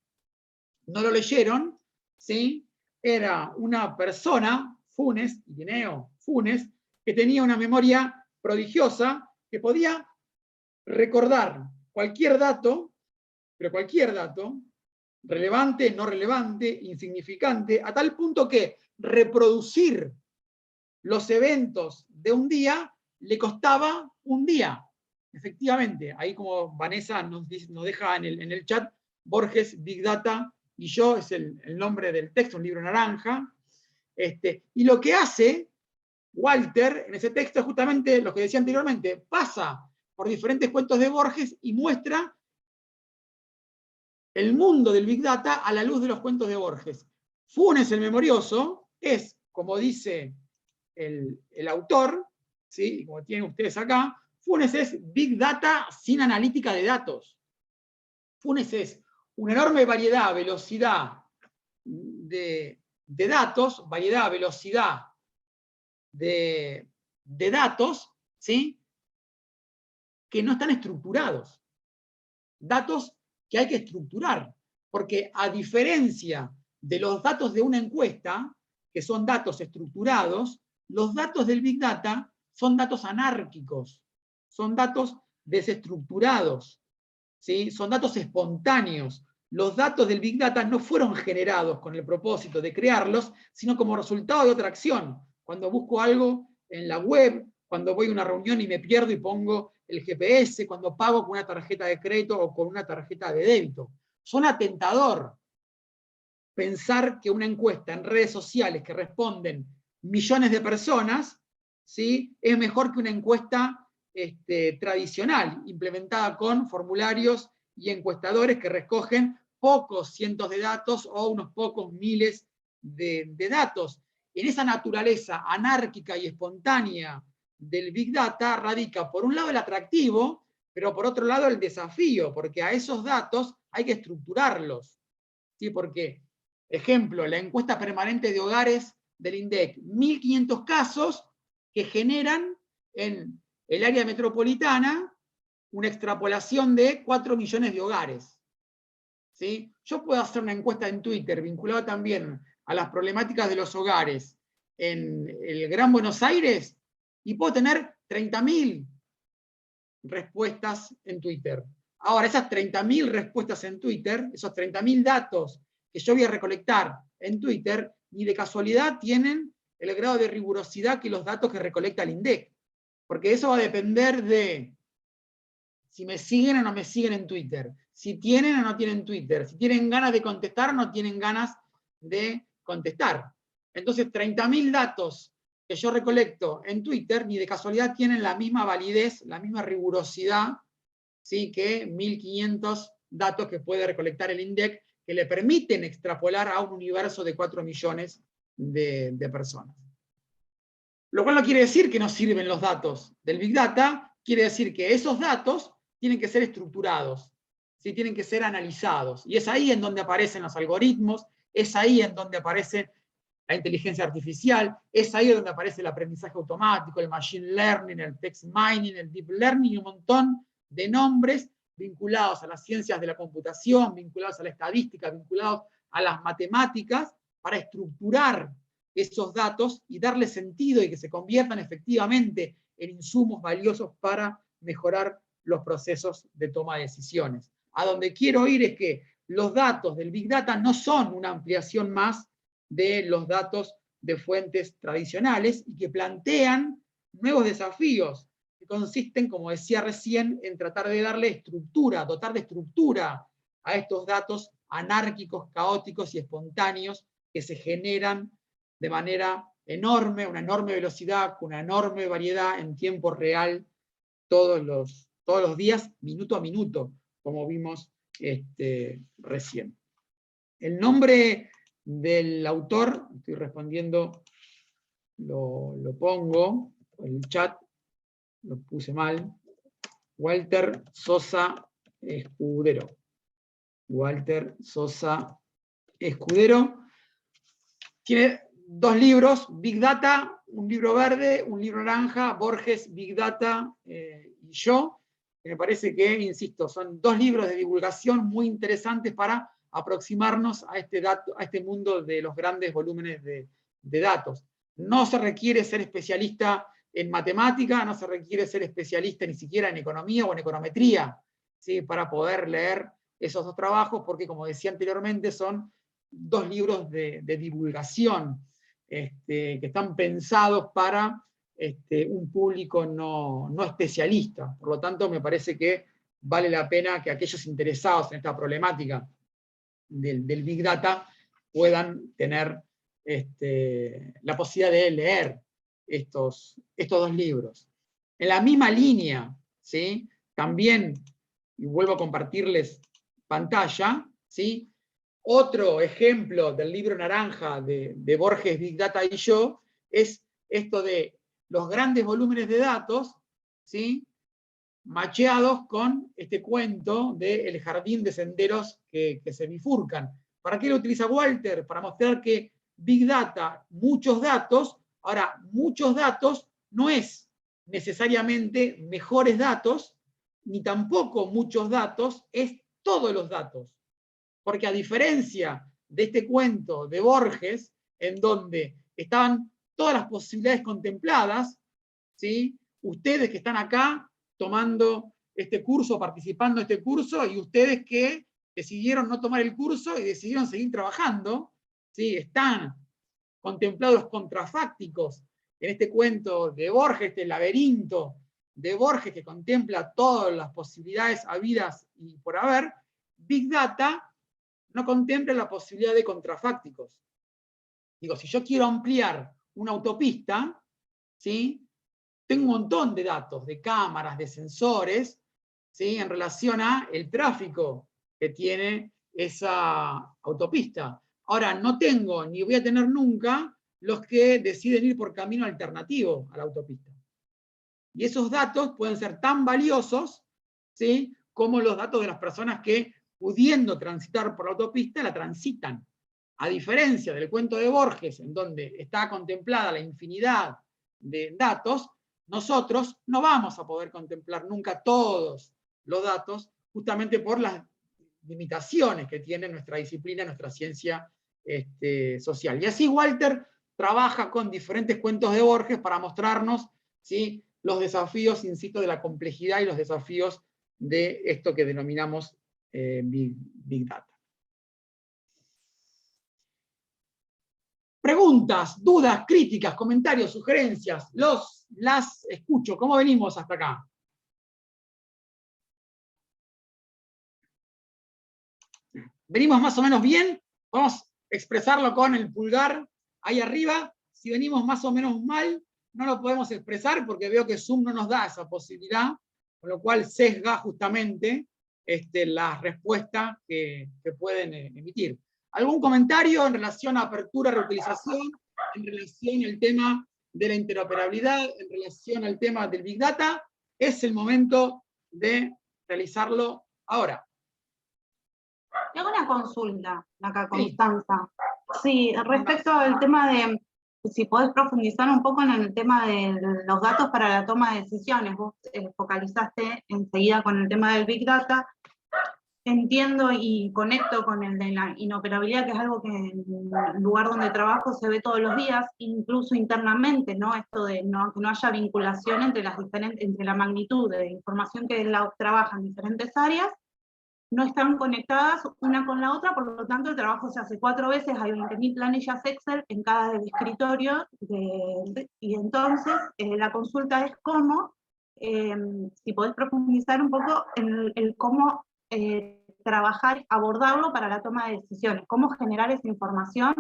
no lo leyeron, ¿sí? Era una persona, Funes, Ireneo Funes, que tenía una memoria prodigiosa, que podía recordar cualquier dato, pero cualquier dato, relevante, no relevante, insignificante, a tal punto que reproducir los eventos de un día le costaba un día. Efectivamente, ahí como Vanessa nos deja en el chat, Borges, Big Data y yo, es el nombre del texto, un libro naranja. Y lo que hace Walter en ese texto es justamente lo que decía anteriormente, pasa por diferentes cuentos de Borges y muestra el mundo del Big Data a la luz de los cuentos de Borges. Funes el Memorioso es, como dice el autor, ¿sí? Como tienen ustedes acá, Funes es Big Data sin analítica de datos. Funes es una enorme variedad, velocidad de datos, variedad, velocidad de datos, ¿sí? Que no están estructurados. Datos que hay que estructurar, porque a diferencia de los datos de una encuesta, que son datos estructurados, los datos del Big Data son datos anárquicos, son datos desestructurados, ¿sí? Son datos espontáneos. Los datos del Big Data no fueron generados con el propósito de crearlos, sino como resultado de otra acción. Cuando busco algo en la web, cuando voy a una reunión y me pierdo y pongo el GPS, cuando pago con una tarjeta de crédito o con una tarjeta de débito. Suena tentador pensar que una encuesta en redes sociales que responden millones de personas, ¿sí? Es mejor que una encuesta tradicional, implementada con formularios y encuestadores que recogen pocos cientos de datos o unos pocos miles de datos. en esa naturaleza anárquica y espontánea del Big Data radica, por un lado, el atractivo, pero por otro lado el desafío, porque a esos datos hay que estructurarlos. ¿Sí? Porque, ejemplo, la encuesta permanente de hogares del INDEC, 1.500 casos que generan en el área metropolitana una extrapolación de 4 millones de hogares. ¿Sí? Yo puedo hacer una encuesta en Twitter vinculada también a las problemáticas de los hogares en el Gran Buenos Aires y puedo tener 30.000 respuestas en Twitter. Ahora, esas 30.000 respuestas en Twitter, esos 30.000 datos que yo voy a recolectar en Twitter, ni de casualidad tienen el grado de rigurosidad que los datos que recolecta el INDEC. Porque eso va a depender de si me siguen o no me siguen en Twitter, si tienen o no tienen Twitter, si tienen ganas de contestar o no tienen ganas de contestar. Entonces, 30.000 datos que yo recolecto en Twitter, ni de casualidad tienen la misma validez, la misma rigurosidad, ¿sí?, que 1.500 datos que puede recolectar el INDEC, que le permiten extrapolar a un universo de 4 millones de personas. Lo cual no quiere decir que no sirven los datos del Big Data, quiere decir que esos datos tienen que ser estructurados, ¿sí?, tienen que ser analizados. Y es ahí en donde aparecen los algoritmos, es ahí en donde aparece la inteligencia artificial, es ahí donde aparece el aprendizaje automático, el machine learning, el text mining, el deep learning y un montón de nombres vinculados a las ciencias de la computación, vinculados a la estadística, vinculados a las matemáticas, para estructurar esos datos y darle sentido y que se conviertan efectivamente en insumos valiosos para mejorar los procesos de toma de decisiones. A donde quiero ir es que los datos del Big Data no son una ampliación más de los datos de fuentes tradicionales y que plantean nuevos desafíos que consisten, como decía recién, en tratar de darle estructura, dotar de estructura a estos datos anárquicos, caóticos y espontáneos que se generan de manera enorme, una enorme velocidad, con una enorme variedad en tiempo real, todos los días, minuto a minuto, como vimos recién. El nombre del autor, estoy respondiendo, lo pongo en el chat, lo puse mal, Walter Sosa Escudero. Walter Sosa Escudero tiene 2 libros, Big Data, un libro verde, un libro naranja, Borges, Big Data y yo, que me parece que, insisto, son 2 libros de divulgación muy interesantes para aproximarnos a este mundo de los grandes volúmenes de datos. No se requiere ser especialista en matemática, no se requiere ser especialista ni siquiera en economía o en econometría, ¿sí?, para poder leer esos 2 trabajos, porque, como decía anteriormente, son 2 libros de divulgación que están pensados para un público no especialista. Por lo tanto, me parece que vale la pena que aquellos interesados en esta problemática del Big Data puedan tener la posibilidad de leer estos 2 libros. En la misma línea, ¿sí?, también, y vuelvo a compartirles pantalla, ¿sí?, otro ejemplo del libro naranja de Borges, Big Data y yo, es esto de los grandes volúmenes de datos, ¿sí?, macheados con este cuento de El jardín de senderos que se bifurcan. ¿Para qué lo utiliza Walter? Para mostrar que Big Data, muchos datos, ahora, muchos datos no es necesariamente mejores datos, ni tampoco muchos datos es todos los datos. Porque a diferencia de este cuento de Borges, en donde estaban todas las posibilidades contempladas, ¿sí?, ustedes que están acá tomando este curso, participando en este curso, y ustedes que decidieron no tomar el curso y decidieron seguir trabajando, ¿sí?, están contemplados contrafácticos en este cuento de Borges, este laberinto de Borges que contempla todas las posibilidades habidas y por haber. Big Data no contempla la posibilidad de contrafácticos. Digo, si yo quiero ampliar una autopista, ¿sí?, tengo un montón de datos, de cámaras, de sensores, ¿sí?, en relación a el tráfico que tiene esa autopista. Ahora, no tengo, ni voy a tener nunca, los que deciden ir por camino alternativo a la autopista. Y esos datos pueden ser tan valiosos, ¿sí?, como los datos de las personas que, pudiendo transitar por la autopista, la transitan. A diferencia del cuento de Borges, en donde está contemplada la infinidad de datos, nosotros no vamos a poder contemplar nunca todos los datos, justamente por las limitaciones que tiene nuestra disciplina, nuestra ciencia social. Y así Walter trabaja con diferentes cuentos de Borges para mostrarnos, ¿sí?, los desafíos, insisto, de la complejidad y los desafíos de esto que denominamos Big Data. Preguntas, dudas, críticas, comentarios, sugerencias, las escucho. ¿Cómo venimos hasta acá? ¿Venimos más o menos bien? Vamos a expresarlo con el pulgar ahí arriba. Si venimos más o menos mal, no lo podemos expresar porque veo que Zoom no nos da esa posibilidad, con lo cual sesga justamente las respuestas que pueden emitir. ¿Algún comentario en relación a apertura, reutilización, en relación al tema de la interoperabilidad, en relación al tema del Big Data? Es el momento de realizarlo ahora. Tengo una consulta acá, Sí. Constanza. Sí, respecto al tema de, si podés profundizar un poco en el tema de los datos para la toma de decisiones. Vos focalizaste enseguida con el tema del Big Data. Entiendo y conecto con el de la inoperabilidad, que es algo que en el lugar donde trabajo se ve todos los días, incluso internamente, ¿no? Esto de que no haya vinculación entre la magnitud de información que trabaja en diferentes áreas, no están conectadas una con la otra, por lo tanto el trabajo se hace 4 veces, hay 20.000 planillas Excel en cada escritorio, y entonces la consulta es cómo, si podés profundizar un poco en el cómo trabajar, abordarlo para la toma de decisiones, cómo generar esa información,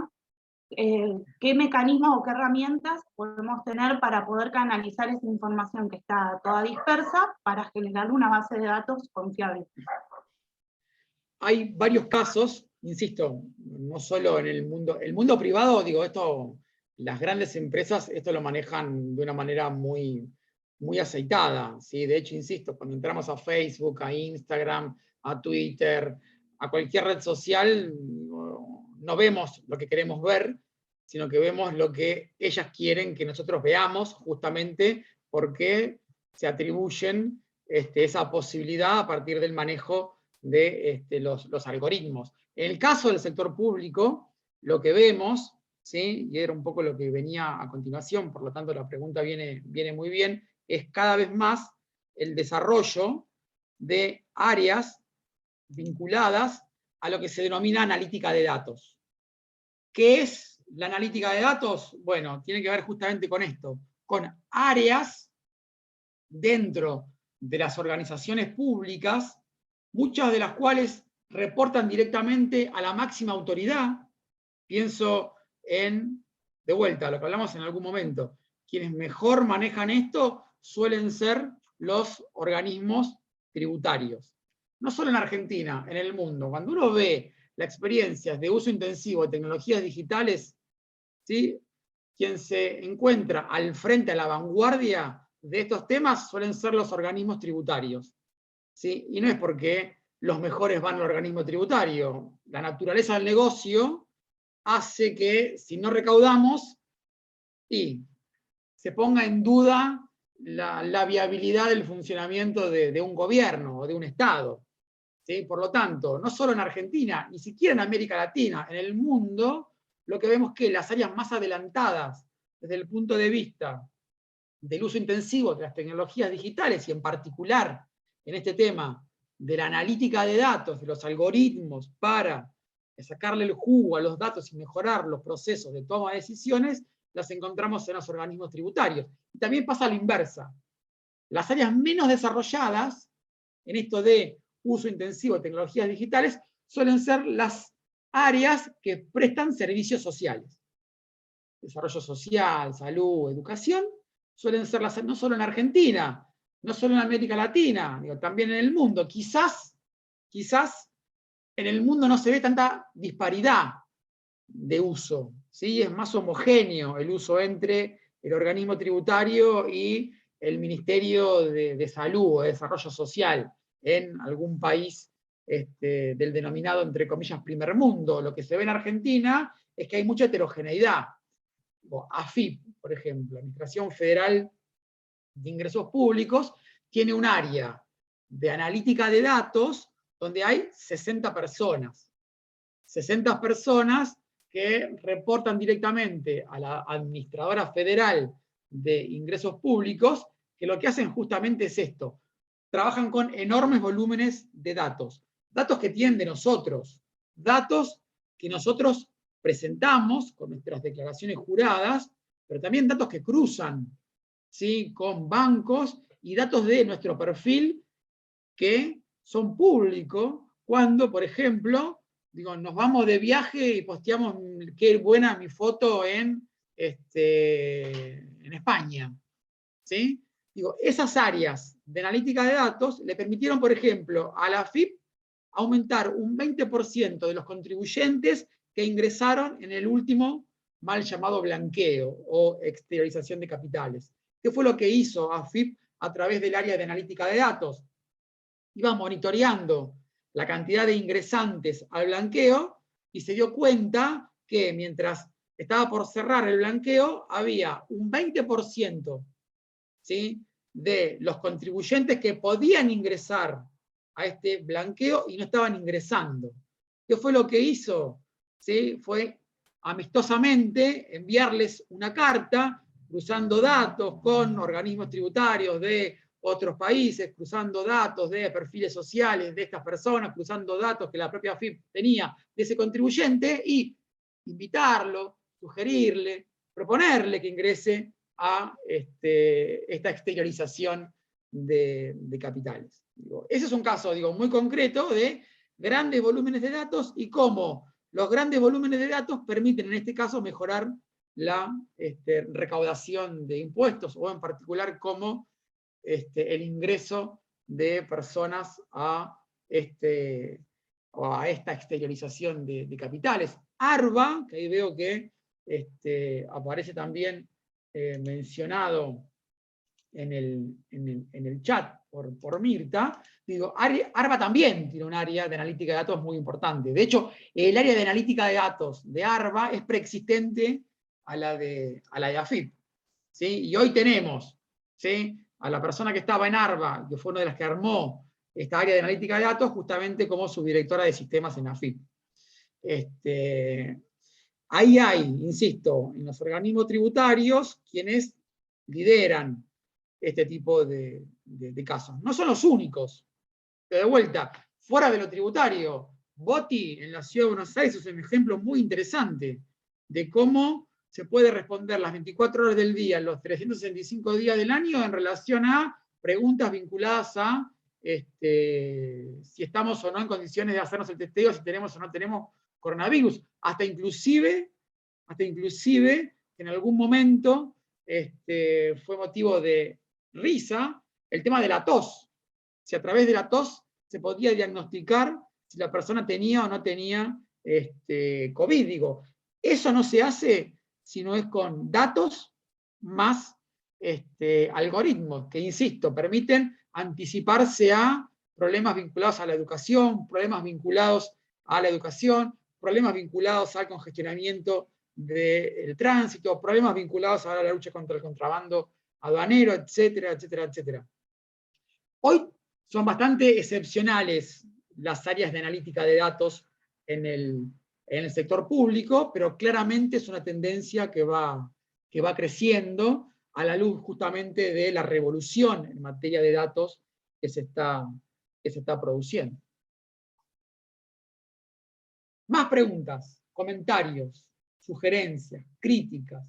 qué mecanismos o qué herramientas podemos tener para poder canalizar esa información que está toda dispersa para generar una base de datos confiable. Hay varios casos, insisto, no solo en el mundo privado, digo, esto, las grandes empresas esto lo manejan de una manera muy, muy aceitada, ¿sí? De hecho, insisto, cuando entramos a Facebook, a Instagram, a Twitter, a cualquier red social, no vemos lo que queremos ver, sino que vemos lo que ellas quieren que nosotros veamos, justamente porque se atribuyen esa posibilidad a partir del manejo de los algoritmos. En el caso del sector público, lo que vemos, ¿sí?, y era un poco lo que venía a continuación, por lo tanto la pregunta viene muy bien, es cada vez más el desarrollo de áreas vinculadas a lo que se denomina analítica de datos. ¿Qué es la analítica de datos? Bueno, tiene que ver justamente con esto, con áreas dentro de las organizaciones públicas, muchas de las cuales reportan directamente a la máxima autoridad. Pienso en, de vuelta, lo que hablamos en algún momento, quienes mejor manejan esto suelen ser los organismos tributarios. No solo en Argentina, en el mundo. Cuando uno ve las experiencias de uso intensivo de tecnologías digitales, ¿sí?, quien se encuentra al frente, a la vanguardia de estos temas, suelen ser los organismos tributarios, ¿sí? Y no es porque los mejores van al organismo tributario. La naturaleza del negocio hace que, si no recaudamos, y se ponga en duda la viabilidad del funcionamiento de un gobierno o de un Estado, ¿sí? Por lo tanto, no solo en Argentina, ni siquiera en América Latina, en el mundo, lo que vemos que las áreas más adelantadas desde el punto de vista del uso intensivo de las tecnologías digitales, y en particular en este tema de la analítica de datos, de los algoritmos para sacarle el jugo a los datos y mejorar los procesos de toma de decisiones, las encontramos en los organismos tributarios. Y también pasa a la inversa. Las áreas menos desarrolladas en esto de uso intensivo de tecnologías digitales suelen ser las áreas que prestan servicios sociales. Desarrollo social, salud, educación, suelen ser las, no solo en Argentina, no solo en América Latina, digo, también en el mundo. Quizás en el mundo no se ve tanta disparidad de uso, ¿sí? Es más homogéneo el uso entre el organismo tributario y el Ministerio de Salud o de Desarrollo Social en algún país del denominado, entre comillas, primer mundo. Lo que se ve en Argentina es que hay mucha heterogeneidad. AFIP, por ejemplo, Administración Federal de Ingresos Públicos, tiene un área de analítica de datos donde hay 60 personas. 60 personas que reportan directamente a la Administradora Federal de Ingresos Públicos, que lo que hacen justamente es esto. Trabajan con enormes volúmenes de datos. Datos que tienen de nosotros. Datos que nosotros presentamos con nuestras declaraciones juradas, pero también datos que cruzan, ¿sí?, con bancos, y datos de nuestro perfil que son públicos cuando, por ejemplo, digo, nos vamos de viaje y posteamos qué buena mi foto en España. ¿Sí? Digo, esas áreas de analítica de datos le permitieron, por ejemplo, a la AFIP aumentar un 20% de los contribuyentes que ingresaron en el último mal llamado blanqueo o exteriorización de capitales. ¿Qué fue lo que hizo AFIP a través del área de analítica de datos? Iba monitoreando la cantidad de ingresantes al blanqueo y se dio cuenta que mientras estaba por cerrar el blanqueo, había un 20%, ¿sí?, de los contribuyentes que podían ingresar a este blanqueo y no estaban ingresando. ¿Qué fue lo que hizo? ¿Sí? Fue amistosamente enviarles una carta, cruzando datos con organismos tributarios de otros países, cruzando datos de perfiles sociales de estas personas, cruzando datos que la propia AFIP tenía de ese contribuyente, y invitarlo, sugerirle, proponerle que ingrese a esta exteriorización de capitales. Ese es un caso, muy concreto de grandes volúmenes de datos y cómo los grandes volúmenes de datos permiten, en este caso, mejorar la recaudación de impuestos, o en particular cómo el ingreso de personas a esta exteriorización de capitales. ARBA, que ahí veo que aparece también mencionado en el chat por Mirta, ARBA también tiene un área de analítica de datos muy importante. De hecho, el área de analítica de datos de ARBA es preexistente a la de AFIP. ¿Sí? Y hoy tenemos, ¿sí?, a la persona que estaba en ARBA, que fue una de las que armó esta área de analítica de datos, justamente como subdirectora de sistemas en AFIP. Ahí hay, insisto, en los organismos tributarios quienes lideran este tipo de casos. No son los únicos. De vuelta, fuera de lo tributario, BOTI en la Ciudad de Buenos Aires es un ejemplo muy interesante de cómo se puede responder las 24 horas del día, los 365 días del año, en relación a preguntas vinculadas a si estamos o no en condiciones de hacernos el testeo, si tenemos o no tenemos coronavirus, hasta inclusive en algún momento fue motivo de risa el tema de la tos. Si a través de la tos se podía diagnosticar si la persona tenía o no tenía COVID. Digo, eso no se hace si no es con datos más algoritmos, que, insisto, permiten anticiparse a problemas vinculados a la educación, problemas vinculados al congestionamiento del tránsito, problemas vinculados a la lucha contra el contrabando aduanero, etcétera, etcétera, etcétera. Hoy son bastante excepcionales las áreas de analítica de datos en el sector público, pero claramente es una tendencia que va creciendo a la luz justamente de la revolución en materia de datos que se está produciendo. Más preguntas, comentarios, sugerencias, críticas.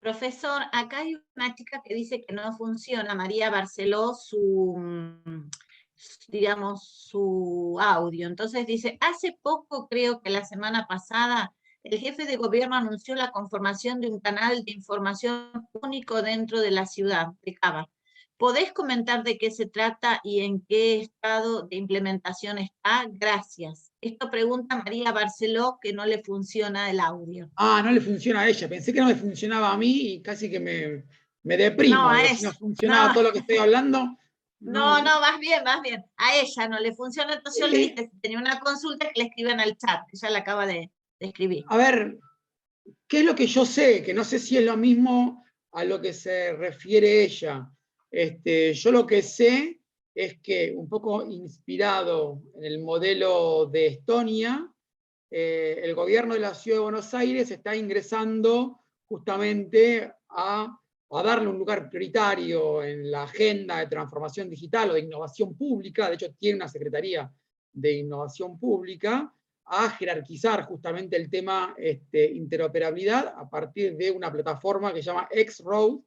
Profesor, acá hay una chica que dice que no funciona, María Barceló, digamos, su audio. Entonces dice, hace poco, creo que la semana pasada, el jefe de gobierno anunció la conformación de un canal de información único dentro de la ciudad de Cava. ¿Podés comentar de qué se trata y en qué estado de implementación está? Gracias. Esto pregunta María Barceló, que no le funciona el audio. Ah, no le funciona a ella. Pensé que no me funcionaba a mí y casi que me deprimo. No, a Digo, si no ella. funcionaba todo lo que estoy hablando. No, vas bien, vas bien. A ella no le funciona, entonces yo le Sí. dije, si tenía una consulta, que le escriban al chat, que ya la acaba de escribir. A ver, ¿qué es lo que yo sé? Que no sé si es lo mismo a lo que se refiere ella. Yo lo que sé es que, un poco inspirado en el modelo de Estonia, el gobierno de la Ciudad de Buenos Aires está ingresando justamente a darle un lugar prioritario en la agenda de transformación digital o de innovación pública. De hecho, tiene una secretaría de innovación pública, a jerarquizar justamente el tema interoperabilidad a partir de una plataforma que se llama X-Road,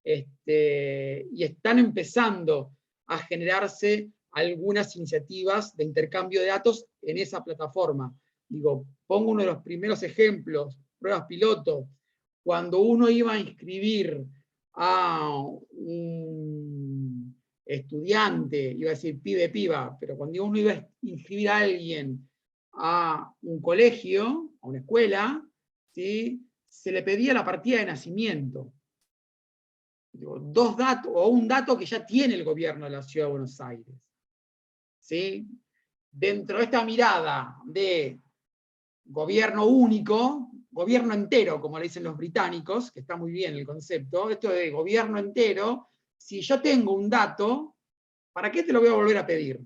y están empezando a generarse algunas iniciativas de intercambio de datos en esa plataforma. Digo, pongo uno de los primeros ejemplos, pruebas piloto, cuando uno iba a inscribir a un estudiante, iba a decir pibe, piba, pero cuando uno iba a inscribir a alguien a un colegio, a una escuela, ¿sí?, se le pedía la partida de nacimiento. Digo, dos datos, o un dato que ya tiene el gobierno de la Ciudad de Buenos Aires. ¿Sí? Dentro de esta mirada de gobierno único, gobierno entero, como le dicen los británicos, que está muy bien el concepto, esto de gobierno entero, si yo tengo un dato, ¿para qué te lo voy a volver a pedir?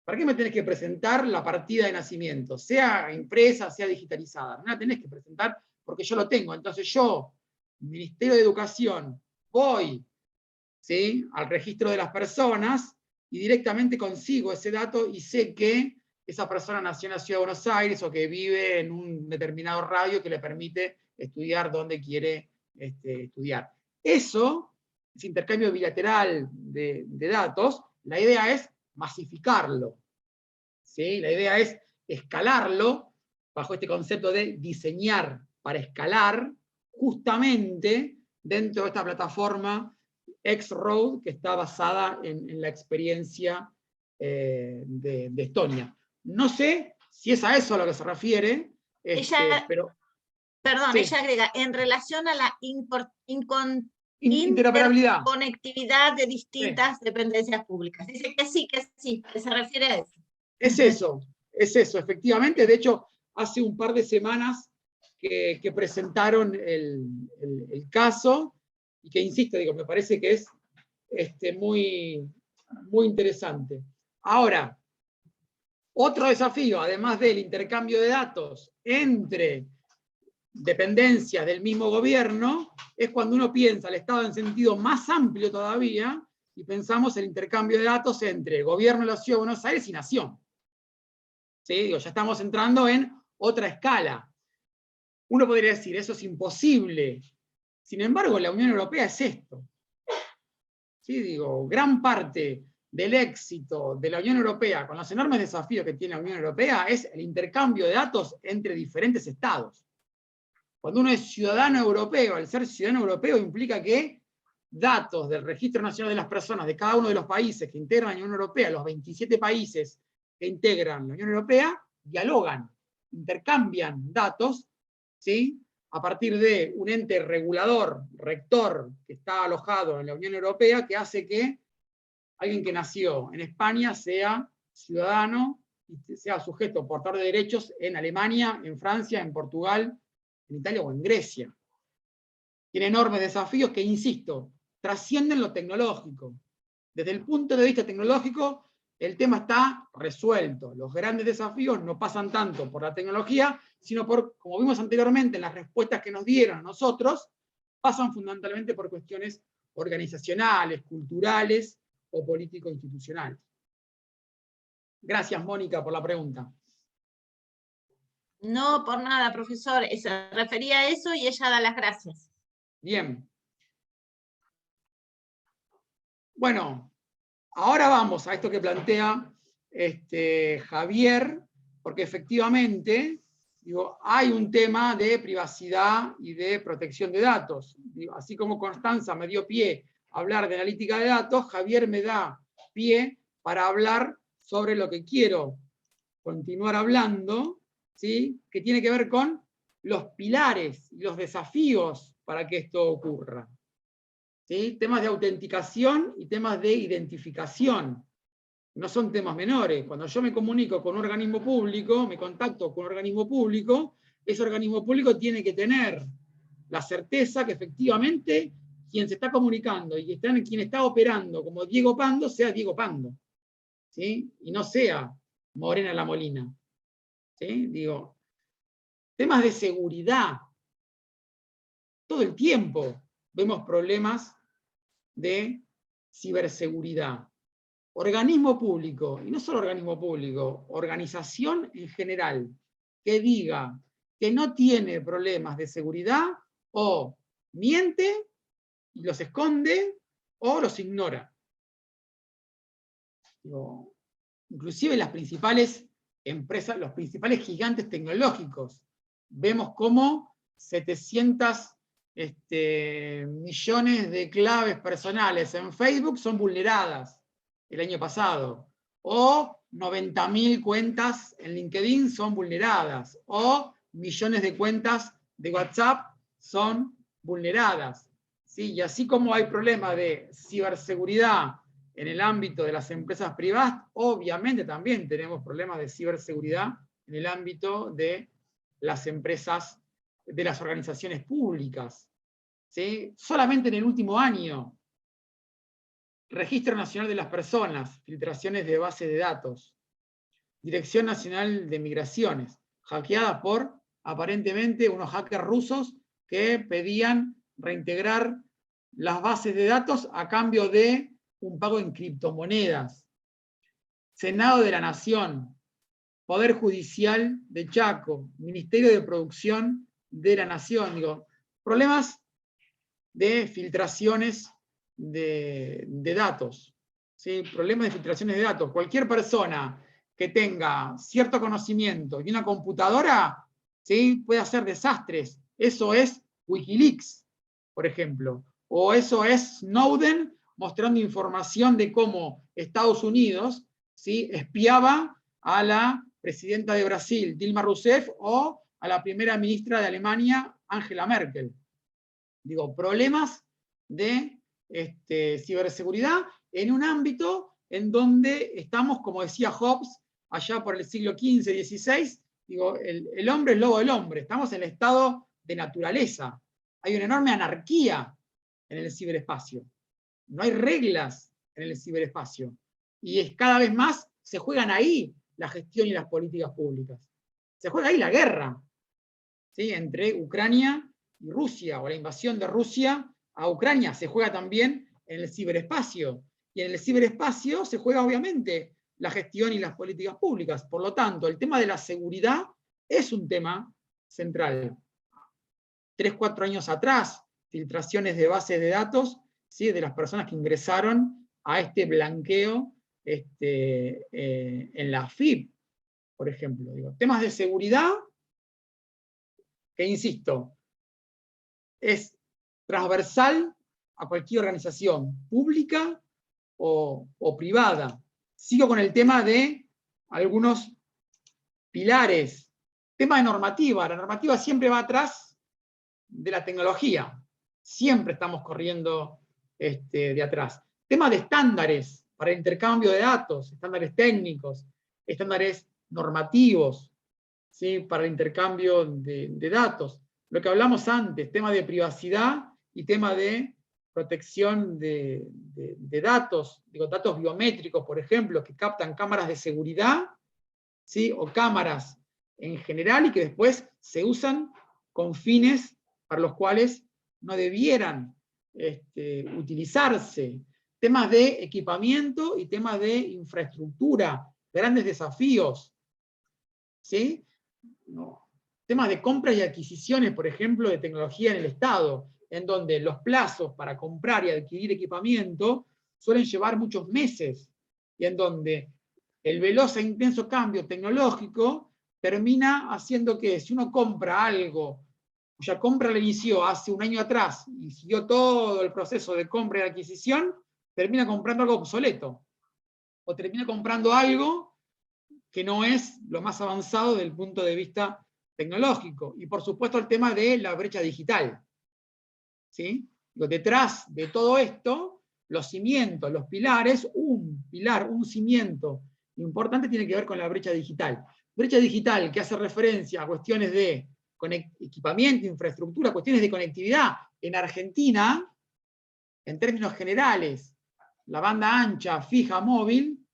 ¿Para qué me tenés que presentar la partida de nacimiento? Sea impresa, sea digitalizada. No la tenés que presentar porque yo lo tengo. Entonces yo, Ministerio de Educación, voy, ¿sí?, al registro de las personas y directamente consigo ese dato y sé que esa persona nació en la Ciudad de Buenos Aires o que vive en un determinado radio que le permite estudiar donde quiere estudiar. Eso, ese intercambio bilateral de datos, la idea es masificarlo, ¿sí? La idea es escalarlo bajo este concepto de diseñar para escalar, justamente dentro de esta plataforma X-Road, que está basada en la experiencia de Estonia. No sé si es a eso a lo que se refiere, pero... Perdón, sí. ella agrega, en relación a la Interoperabilidad. interconectividad de distintas Sí. dependencias públicas. Dice que sí, que se refiere a eso. Es eso, efectivamente. De hecho, hace un par de semanas que presentaron el caso, y que, insisto, digo, me parece que es muy, muy interesante. Ahora, otro desafío, además del intercambio de datos entre dependencias del mismo gobierno, es cuando uno piensa el Estado en sentido más amplio todavía, y pensamos el intercambio de datos entre gobierno de la Ciudad de Buenos Aires y nación. ¿Sí? Digo, ya estamos entrando en otra escala. Uno podría decir, eso es imposible. Sin embargo, la Unión Europea es esto. ¿Sí? Digo, gran parte del éxito de la Unión Europea, con los enormes desafíos que tiene la Unión Europea, es el intercambio de datos entre diferentes estados. Cuando uno es ciudadano europeo, el ser ciudadano europeo implica que datos del Registro Nacional de las Personas de cada uno de los países que integran la Unión Europea, los 27 países que integran la Unión Europea, dialogan, intercambian datos, ¿sí?, a partir de un ente regulador, rector, que está alojado en la Unión Europea, que hace que alguien que nació en España sea ciudadano y sea sujeto portador de derechos en Alemania, en Francia, en Portugal, en Italia o en Grecia. Tiene enormes desafíos que, insisto, trascienden lo tecnológico. Desde el punto de vista tecnológico, el tema está resuelto. Los grandes desafíos no pasan tanto por la tecnología, sino por, como vimos anteriormente en las respuestas que nos dieron a nosotros, pasan fundamentalmente por cuestiones organizacionales, culturales o político-institucionales. Gracias, Mónica, por la pregunta. No, por nada, profesor. Se refería a eso y ella da las gracias. Bien. Bueno, ahora vamos a esto que plantea Javier, porque efectivamente, digo, hay un tema de privacidad y de protección de datos. Digo, así como Constanza me dio pie a hablar de analítica de datos, Javier me da pie para hablar sobre lo que quiero continuar hablando, ¿sí? Que tiene que ver con los pilares y los desafíos para que esto ocurra. ¿Sí? Temas de autenticación y temas de identificación. No son temas menores. Cuando yo me comunico con un organismo público, me contacto con un organismo público, ese organismo público tiene que tener la certeza que efectivamente quien se está comunicando y quien está operando como Diego Pando sea Diego Pando, ¿sí? Y no sea Morena La Molina. ¿Sí? Digo, temas de seguridad. Todo el tiempo vemos problemas de ciberseguridad. Organismo público, y no solo organismo público, organización en general, que diga que no tiene problemas de seguridad, o miente y los esconde, o los ignora. Digo, inclusive las principales empresas, los principales gigantes tecnológicos, vemos cómo 700 millones de claves personales en Facebook son vulneradas el año pasado, o 90.000 cuentas en LinkedIn son vulneradas, o millones de cuentas de WhatsApp son vulneradas. ¿Sí? Y así como hay problemas de ciberseguridad en el ámbito de las empresas privadas, obviamente también tenemos problemas de ciberseguridad en el ámbito de las empresas, de las organizaciones públicas. ¿Sí? Solamente en el último año, Registro Nacional de las Personas, filtraciones de bases de datos, Dirección Nacional de Migraciones, hackeada por, aparentemente, unos hackers rusos que pedían reintegrar las bases de datos a cambio de un pago en criptomonedas. Senado de la Nación, Poder Judicial de Chaco, Ministerio de Producción de la Nación. Digo, problemas de filtraciones de datos. ¿Sí? Problemas de filtraciones de datos. Cualquier persona que tenga cierto conocimiento y una computadora, ¿sí? Puede hacer desastres. Eso es Wikileaks, por ejemplo. O eso es Snowden mostrando información de cómo Estados Unidos, ¿sí? Espiaba a la presidenta de Brasil, Dilma Rousseff, o a la primera ministra de Alemania, Angela Merkel. Digo, problemas de ciberseguridad en un ámbito en donde estamos, como decía Hobbes, allá por el siglo XV, XVI, digo, el hombre es lobo del hombre, estamos en el estado de naturaleza. Hay una enorme anarquía en el ciberespacio. No hay reglas en el ciberespacio. Y es cada vez más, se juegan ahí la gestión y las políticas públicas. Se juega ahí la guerra, ¿sí? Entre Ucrania y Rusia, o la invasión de Rusia a Ucrania, se juega también en el ciberespacio. Y en el ciberespacio se juega obviamente la gestión y las políticas públicas. Por lo tanto, el tema de la seguridad es un tema central. 3, 4 años atrás, filtraciones de bases de datos, ¿sí? De las personas que ingresaron a este blanqueo en la AFIP, por ejemplo. Digo, temas de seguridad que, insisto, es transversal a cualquier organización pública o privada. Sigo con el tema de algunos pilares. Tema de normativa. La normativa siempre va atrás de la tecnología. Siempre estamos corriendo de atrás. Tema de estándares para el intercambio de datos, estándares técnicos, estándares normativos, ¿sí? Para el intercambio de datos. Lo que hablamos antes, tema de privacidad y tema de protección de datos, digo, datos biométricos, por ejemplo, que captan cámaras de seguridad, ¿sí? O cámaras en general, y que después se usan con fines para los cuales no debieran utilizarse. Temas de equipamiento y temas de infraestructura, grandes desafíos, ¿sí? No. Temas de compras y adquisiciones, por ejemplo, de tecnología en el Estado, en donde los plazos para comprar y adquirir equipamiento suelen llevar muchos meses, y en donde el veloz e intenso cambio tecnológico termina haciendo que, si uno compra algo cuya compra la inició hace un año atrás y siguió todo el proceso de compra y adquisición, termina comprando algo obsoleto, o termina comprando algo que no es lo más avanzado desde el punto de vista tecnológico. Y por supuesto el tema de la brecha digital. ¿Sí? Detrás de todo esto, los cimientos, los pilares, un pilar, un cimiento importante tiene que ver con la brecha digital. Brecha digital que hace referencia a cuestiones de equipamiento, infraestructura, cuestiones de conectividad. En Argentina, en términos generales, la banda ancha, fija, móvil,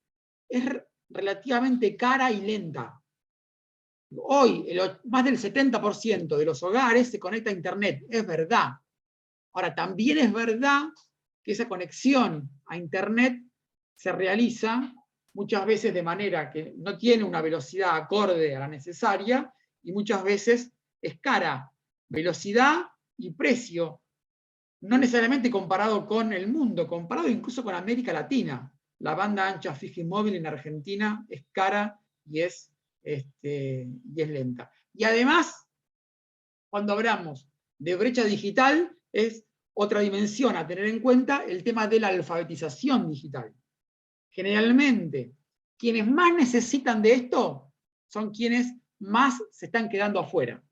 es relativamente cara y lenta. Hoy, más del 70% de los hogares se conecta a Internet, es verdad. Ahora, también es verdad que esa conexión a Internet se realiza muchas veces de manera que no tiene una velocidad acorde a la necesaria y muchas veces es cara. Velocidad y precio, no necesariamente comparado con el mundo, comparado incluso con América Latina. La banda ancha fija y móvil en Argentina es cara y es lenta. Y además, cuando hablamos de brecha digital, es otra dimensión a tener en cuenta el tema de la alfabetización digital. Generalmente, quienes más necesitan de esto son quienes más se están quedando afuera.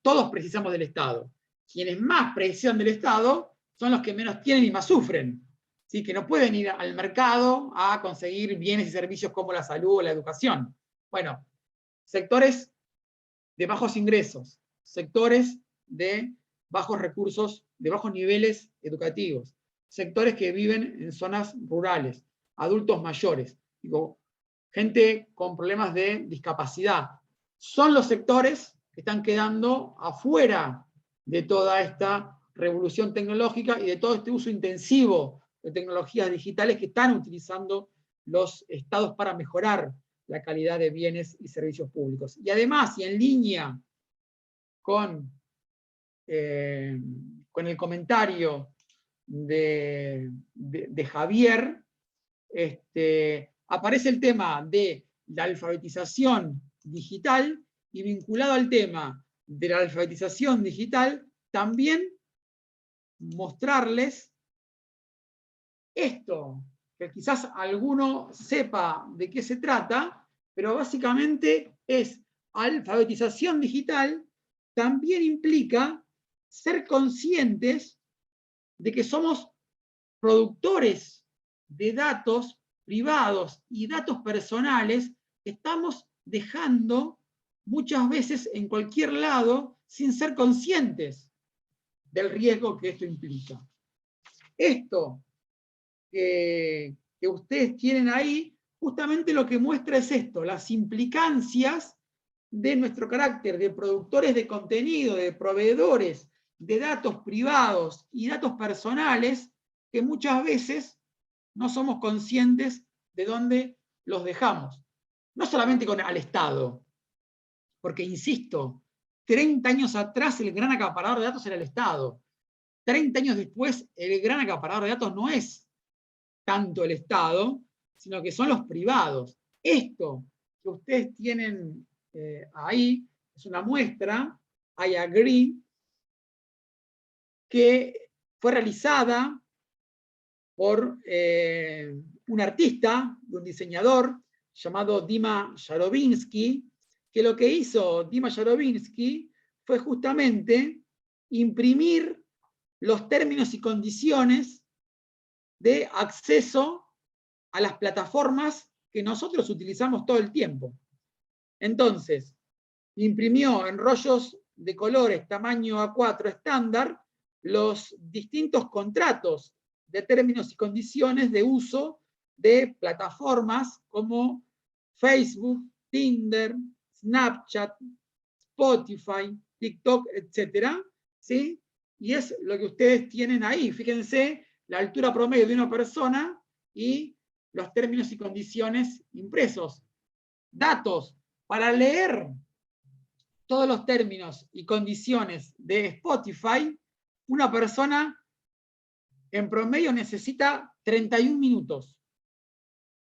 Todos precisamos del Estado. Quienes más presión del Estado son los que menos tienen y más sufren. ¿Sí? Que no pueden ir al mercado a conseguir bienes y servicios como la salud o la educación. Bueno, sectores de bajos ingresos, sectores de bajos recursos, de bajos niveles educativos, sectores que viven en zonas rurales, adultos mayores, gente con problemas de discapacidad. Son los sectores que están quedando afuera de toda esta revolución tecnológica y de todo este uso intensivo de tecnologías digitales que están utilizando los estados para mejorar la calidad de bienes y servicios públicos. Y además, y en línea con el comentario de Javier, aparece el tema de la alfabetización digital y vinculado al tema de la alfabetización digital, también mostrarles esto, que quizás alguno sepa de qué se trata, pero básicamente es alfabetización digital, también implica ser conscientes de que somos productores de datos privados y datos personales que estamos dejando muchas veces en cualquier lado sin ser conscientes del riesgo que esto implica. Esto que ustedes tienen ahí, justamente lo que muestra es esto, las implicancias de nuestro carácter de productores de contenido, de proveedores de datos privados y datos personales, que muchas veces no somos conscientes de dónde los dejamos. No solamente al Estado, porque insisto, 30 años atrás el gran acaparador de datos era el Estado. 30 años después el gran acaparador de datos no es tanto el Estado, sino que son los privados. Esto que ustedes tienen ahí es una muestra, I Agree, que fue realizada por un artista, un diseñador llamado Dima Yarovinsky, que lo que hizo Dima Yarovinsky fue justamente imprimir los términos y condiciones de acceso a las plataformas que nosotros utilizamos todo el tiempo. Entonces, imprimió en rollos de colores tamaño A4 estándar los distintos contratos de términos y condiciones de uso de plataformas como Facebook, Tinder, Snapchat, Spotify, TikTok, etc. ¿Sí? Y es lo que ustedes tienen ahí. Fíjense la altura promedio de una persona y los términos y condiciones impresos. Datos. Para leer todos los términos y condiciones de Spotify, una persona en promedio necesita 31 minutos.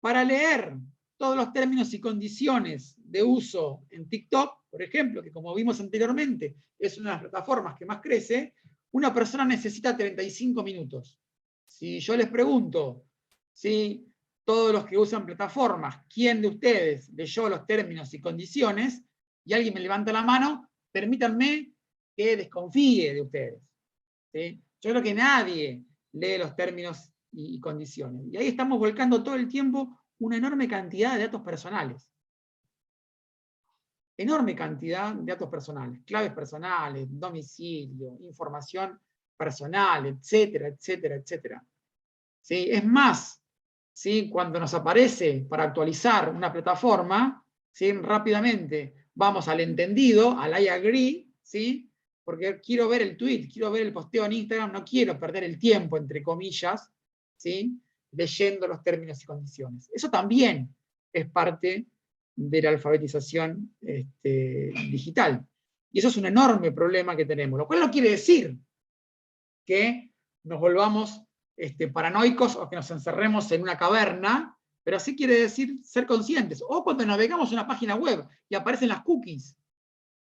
Para leer todos los términos y condiciones de uso en TikTok, por ejemplo, que como vimos anteriormente, es una de las plataformas que más crece, una persona necesita 35 minutos. Si yo les pregunto si todos los que usan plataformas, ¿quién de ustedes leyó los términos y condiciones? Y alguien me levanta la mano, permítanme que desconfíe de ustedes. ¿Sí? Yo creo que nadie lee los términos y condiciones. Y ahí estamos volcando todo el tiempo una enorme cantidad de datos personales. Enorme cantidad de datos personales, claves personales, domicilio, información personal, etcétera, etcétera, etcétera. ¿Sí? Es más, ¿sí? Cuando nos aparece para actualizar una plataforma, ¿sí? Rápidamente vamos al entendido, al I agree, ¿sí? Porque quiero ver el tweet, quiero ver el posteo en Instagram, no quiero perder el tiempo, entre comillas, ¿sí? Leyendo los términos y condiciones. Eso también es parte de la alfabetización digital. Y eso es un enorme problema que tenemos, lo cual no quiere decir que nos volvamos paranoicos o que nos encerremos en una caverna, pero sí quiere decir ser conscientes. O cuando navegamos una página web y aparecen las cookies,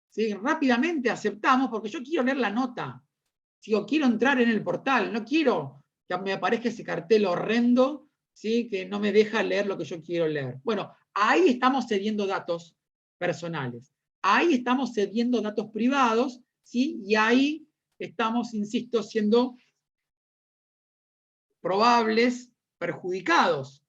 ¿sí? Rápidamente aceptamos porque yo quiero leer la nota, ¿sí? O quiero entrar en el portal, no quiero que me aparezca ese cartel horrendo, ¿sí? Que no me deja leer lo que yo quiero leer. Bueno, ahí estamos cediendo datos personales, ahí estamos cediendo datos privados, ¿sí? Y ahí estamos, insisto, siendo probables perjudicados,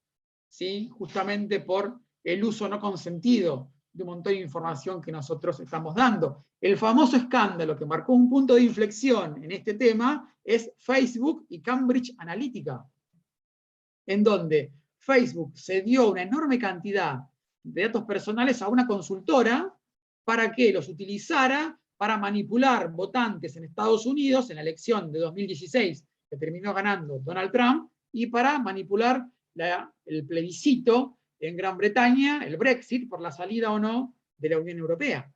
¿sí? Justamente por el uso no consentido de un montón de información que nosotros estamos dando. El famoso escándalo que marcó un punto de inflexión en este tema es Facebook y Cambridge Analytica, en donde Facebook cedió una enorme cantidad de datos personales a una consultora para que los utilizara para manipular votantes en Estados Unidos en la elección de 2016 que terminó ganando Donald Trump, y para manipular el plebiscito en Gran Bretaña, el Brexit, por la salida o no de la Unión Europea.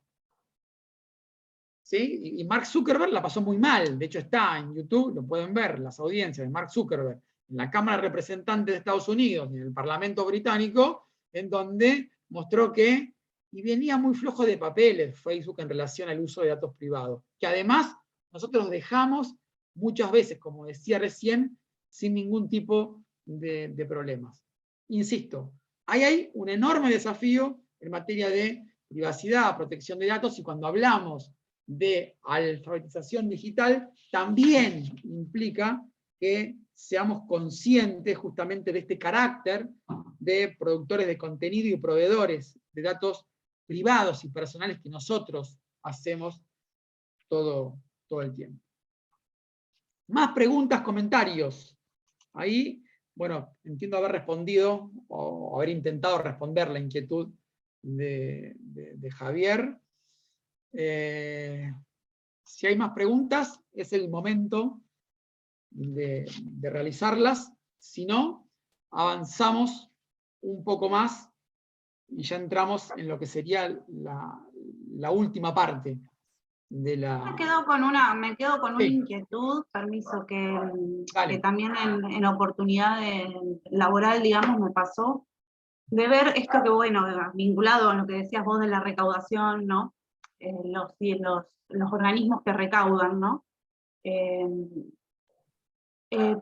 ¿Sí? Y Mark Zuckerberg la pasó muy mal, de hecho está en YouTube, lo pueden ver, las audiencias de Mark Zuckerberg en la Cámara de Representantes de Estados Unidos y en el Parlamento Británico, en donde mostró que, y venía muy flojo de papeles Facebook en relación al uso de datos privados, que además nosotros dejamos muchas veces, como decía recién, sin ningún tipo de problemas. Insisto, ahí hay un enorme desafío en materia de privacidad, protección de datos, y cuando hablamos de alfabetización digital, también implica que seamos conscientes justamente de este carácter de productores de contenido y proveedores de datos privados y personales que nosotros hacemos todo el tiempo. Más preguntas, comentarios. Ahí, bueno, entiendo haber respondido o haber intentado responder la inquietud de Javier. Si hay más preguntas, es el momento de realizarlas. Si no, avanzamos un poco más y ya entramos en lo que sería la última parte de la... Me quedo con una inquietud, permiso, que también en oportunidad laboral, digamos, me pasó, de ver esto que, bueno, vinculado a lo que decías vos de la recaudación, ¿no? Los organismos que recaudan, ¿no?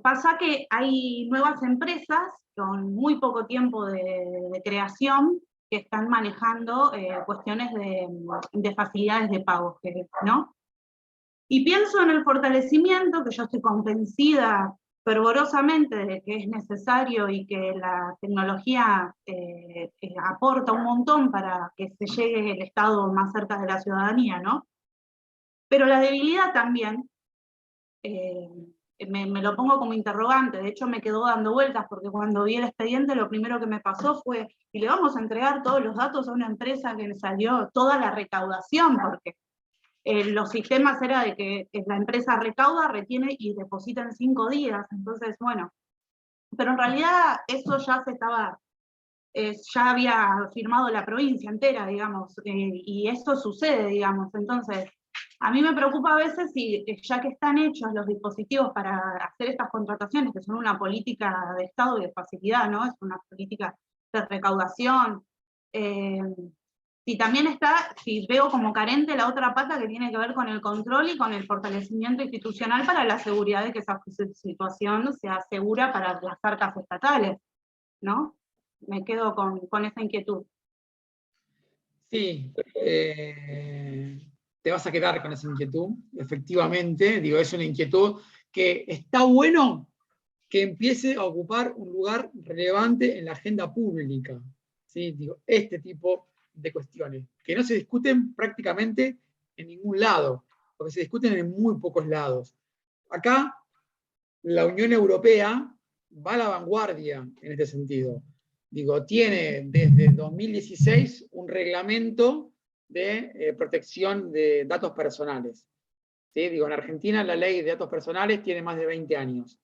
Pasa que hay nuevas empresas con muy poco tiempo de creación que están manejando cuestiones de facilidades de pago, ¿no? Y pienso en el fortalecimiento, que yo estoy convencida fervorosamente de que es necesario y que la tecnología aporta un montón para que se llegue el Estado más cerca de la ciudadanía, ¿no? Pero la debilidad también, me lo pongo como interrogante, de hecho me quedó dando vueltas, porque cuando vi el expediente lo primero que me pasó fue, y le vamos a entregar todos los datos a una empresa que le salió toda la recaudación, porque los sistemas era de que la empresa recauda, retiene y deposita en 5 días, entonces bueno, pero en realidad eso ya se estaba, ya había firmado la provincia entera, digamos, y esto sucede, digamos, entonces a mí me preocupa a veces si, ya que están hechos los dispositivos para hacer estas contrataciones, que son una política de Estado y de facilidad, ¿no? Es una política de recaudación, si también si veo como carente la otra pata que tiene que ver con el control y con el fortalecimiento institucional para la seguridad de que esa situación sea segura para las arcas estatales, ¿no? me quedo con esa inquietud. Sí, te vas a quedar con esa inquietud, efectivamente, digo, es una inquietud que está bueno que empiece a ocupar un lugar relevante en la agenda pública, ¿sí? Digo, este tipo de cuestiones, que no se discuten prácticamente en ningún lado, porque se discuten en muy pocos lados. Acá, la Unión Europea va a la vanguardia en este sentido. Digo, tiene desde 2016 un reglamento de protección de datos personales. ¿Sí? Digo, en Argentina la ley de datos personales tiene más de 20 años.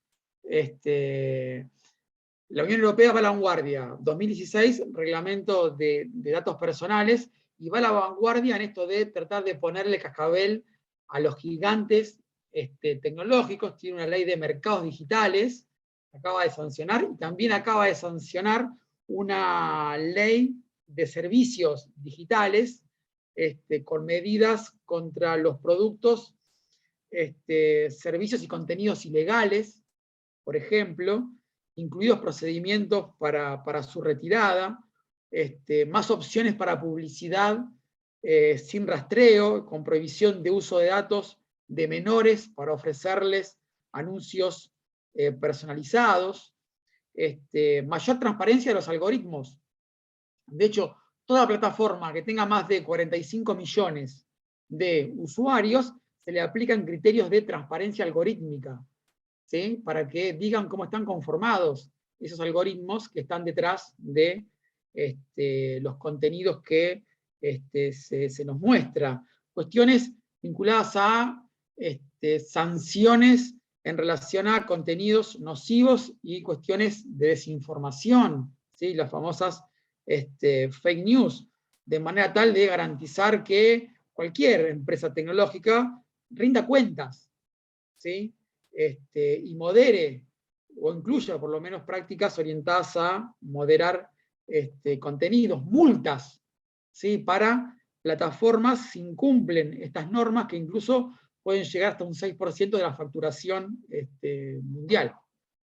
La Unión Europea va a la vanguardia. 2016, reglamento de datos personales, y va a la vanguardia en esto de tratar de ponerle cascabel a los gigantes tecnológicos. Tiene una ley de mercados digitales, acaba de sancionar, y también acaba de sancionar una ley de servicios digitales con medidas contra los productos, servicios y contenidos ilegales, por ejemplo, incluidos procedimientos para su retirada, más opciones para publicidad sin rastreo, con prohibición de uso de datos de menores para ofrecerles anuncios personalizados, mayor transparencia de los algoritmos. De hecho, toda plataforma que tenga más de 45 millones de usuarios, se le aplican criterios de transparencia algorítmica, ¿sí? Para que digan cómo están conformados esos algoritmos que están detrás de los contenidos que se nos muestra. Cuestiones vinculadas a sanciones en relación a contenidos nocivos y cuestiones de desinformación, ¿sí? Las famosas fake news, de manera tal de garantizar que cualquier empresa tecnológica rinda cuentas, ¿sí? Y modere, o incluya por lo menos prácticas orientadas a moderar contenidos, multas, ¿sí? Para plataformas si incumplen estas normas, que incluso pueden llegar hasta un 6% de la facturación mundial.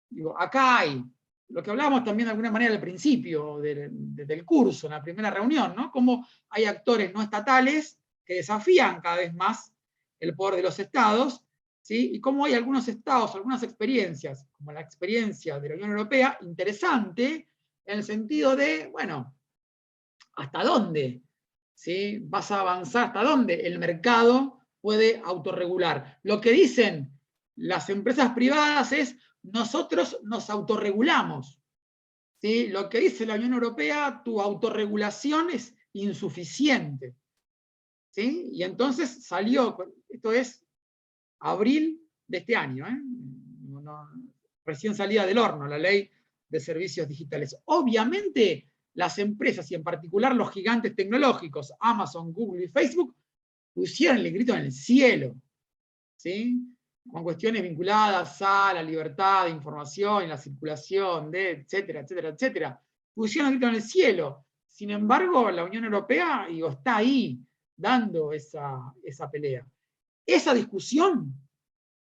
Digo, acá hay lo que hablábamos también de alguna manera al principio del curso, en la primera reunión, ¿no? Cómo hay actores no estatales que desafían cada vez más el poder de los estados, ¿sí? Y cómo hay algunos estados, algunas experiencias, como la experiencia de la Unión Europea, interesante, en el sentido de, bueno, ¿hasta dónde? ¿Sí? Vas a avanzar hasta dónde el mercado puede autorregular. Lo que dicen las empresas privadas es: nosotros nos autorregulamos. ¿Sí? Lo que dice la Unión Europea, tu autorregulación es insuficiente. ¿Sí? Y entonces salió, esto es abril de este año, recién salida del horno, la ley de servicios digitales. Obviamente, las empresas, y en particular los gigantes tecnológicos, Amazon, Google y Facebook, pusieron el grito en el cielo, ¿sí? Con cuestiones vinculadas a la libertad de información y la circulación de, etcétera, etcétera, etcétera. Pusieron el grito en el cielo. Sin embargo, la Unión Europea está ahí, dando esa pelea. Esa discusión,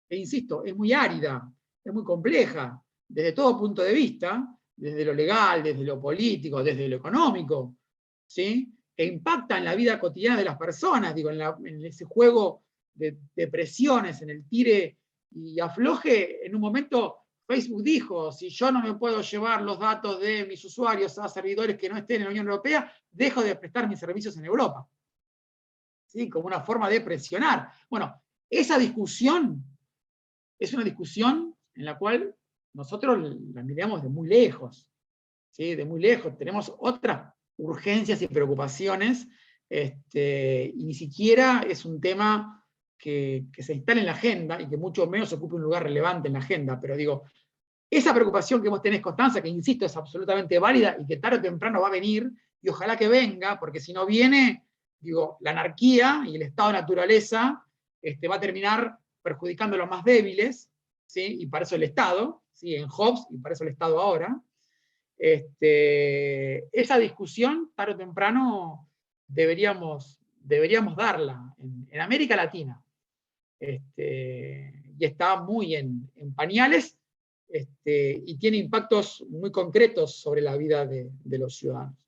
e insisto, es muy árida, es muy compleja, desde todo punto de vista, desde lo legal, desde lo político, desde lo económico, ¿sí? Que impacta en la vida cotidiana de las personas, digo, en ese juego de presiones, en el tire y afloje. En un momento Facebook dijo: si yo no me puedo llevar los datos de mis usuarios a servidores que no estén en la Unión Europea, dejo de prestar mis servicios en Europa. ¿Sí? Como una forma de presionar. Bueno, esa discusión es una discusión en la cual nosotros la miramos de muy lejos, ¿sí? De muy lejos. Tenemos otras urgencias y preocupaciones, y ni siquiera es un tema que se instale en la agenda, y que mucho menos ocupe un lugar relevante en la agenda. Pero digo, esa preocupación que vos tenés, Constanza, que insisto es absolutamente válida y que tarde o temprano va a venir, y ojalá que venga, porque si no viene, digo, la anarquía y el estado de naturaleza va a terminar perjudicando a los más débiles, ¿sí? Y para eso el Estado, ¿sí? En Hobbes, y para eso el Estado ahora. Esa discusión, tarde o temprano, deberíamos darla en América Latina. Y está muy en pañales, y tiene impactos muy concretos sobre la vida de los ciudadanos.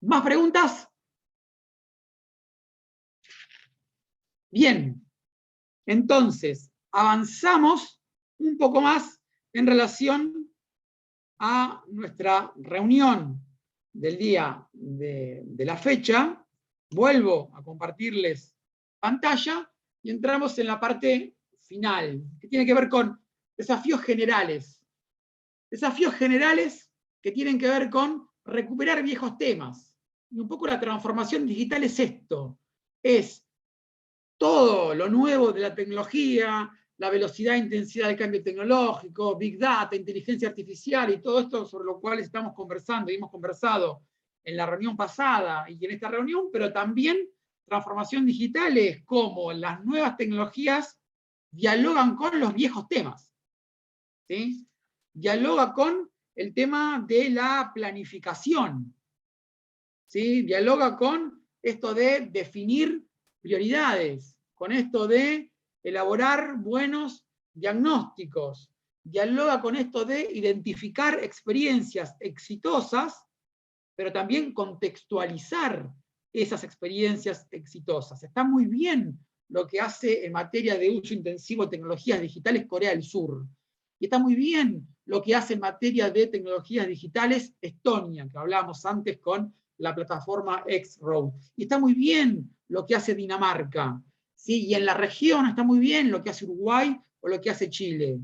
¿Más preguntas? Bien, entonces, avanzamos un poco más en relación a nuestra reunión del día de la fecha. Vuelvo a compartirles pantalla y entramos en la parte final, que tiene que ver con desafíos generales. Desafíos generales que tienen que ver con recuperar viejos temas. Y un poco la transformación digital es esto, es todo lo nuevo de la tecnología, la velocidad e intensidad del cambio tecnológico, Big Data, inteligencia artificial y todo esto sobre lo cual estamos conversando y hemos conversado en la reunión pasada y en esta reunión, pero también transformación digital es cómo las nuevas tecnologías dialogan con los viejos temas. ¿Sí? Dialoga con el tema de la planificación. ¿Sí? Dialoga con esto de definir prioridades, con esto de elaborar buenos diagnósticos, dialoga con esto de identificar experiencias exitosas, pero también contextualizar esas experiencias exitosas. Está muy bien lo que hace en materia de uso intensivo de tecnologías digitales Corea del Sur. Y está muy bien lo que hace en materia de tecnologías digitales Estonia, que hablábamos antes con la plataforma X-Road. Y está muy bien lo que hace Dinamarca. ¿Sí? Y en la región está muy bien lo que hace Uruguay o lo que hace Chile.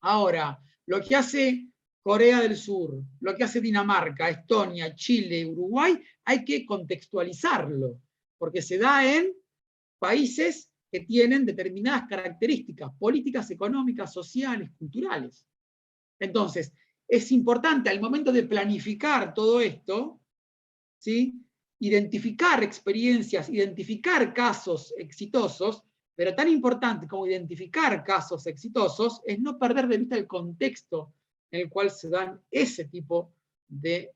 Ahora, lo que hace Corea del Sur, lo que hace Dinamarca, Estonia, Chile, Uruguay, hay que contextualizarlo, porque se da en países que tienen determinadas características políticas, económicas, sociales, culturales. Entonces, es importante al momento de planificar todo esto, ¿sí? Identificar experiencias, identificar casos exitosos, pero tan importante como identificar casos exitosos es no perder de vista el contexto en el cual se dan ese tipo de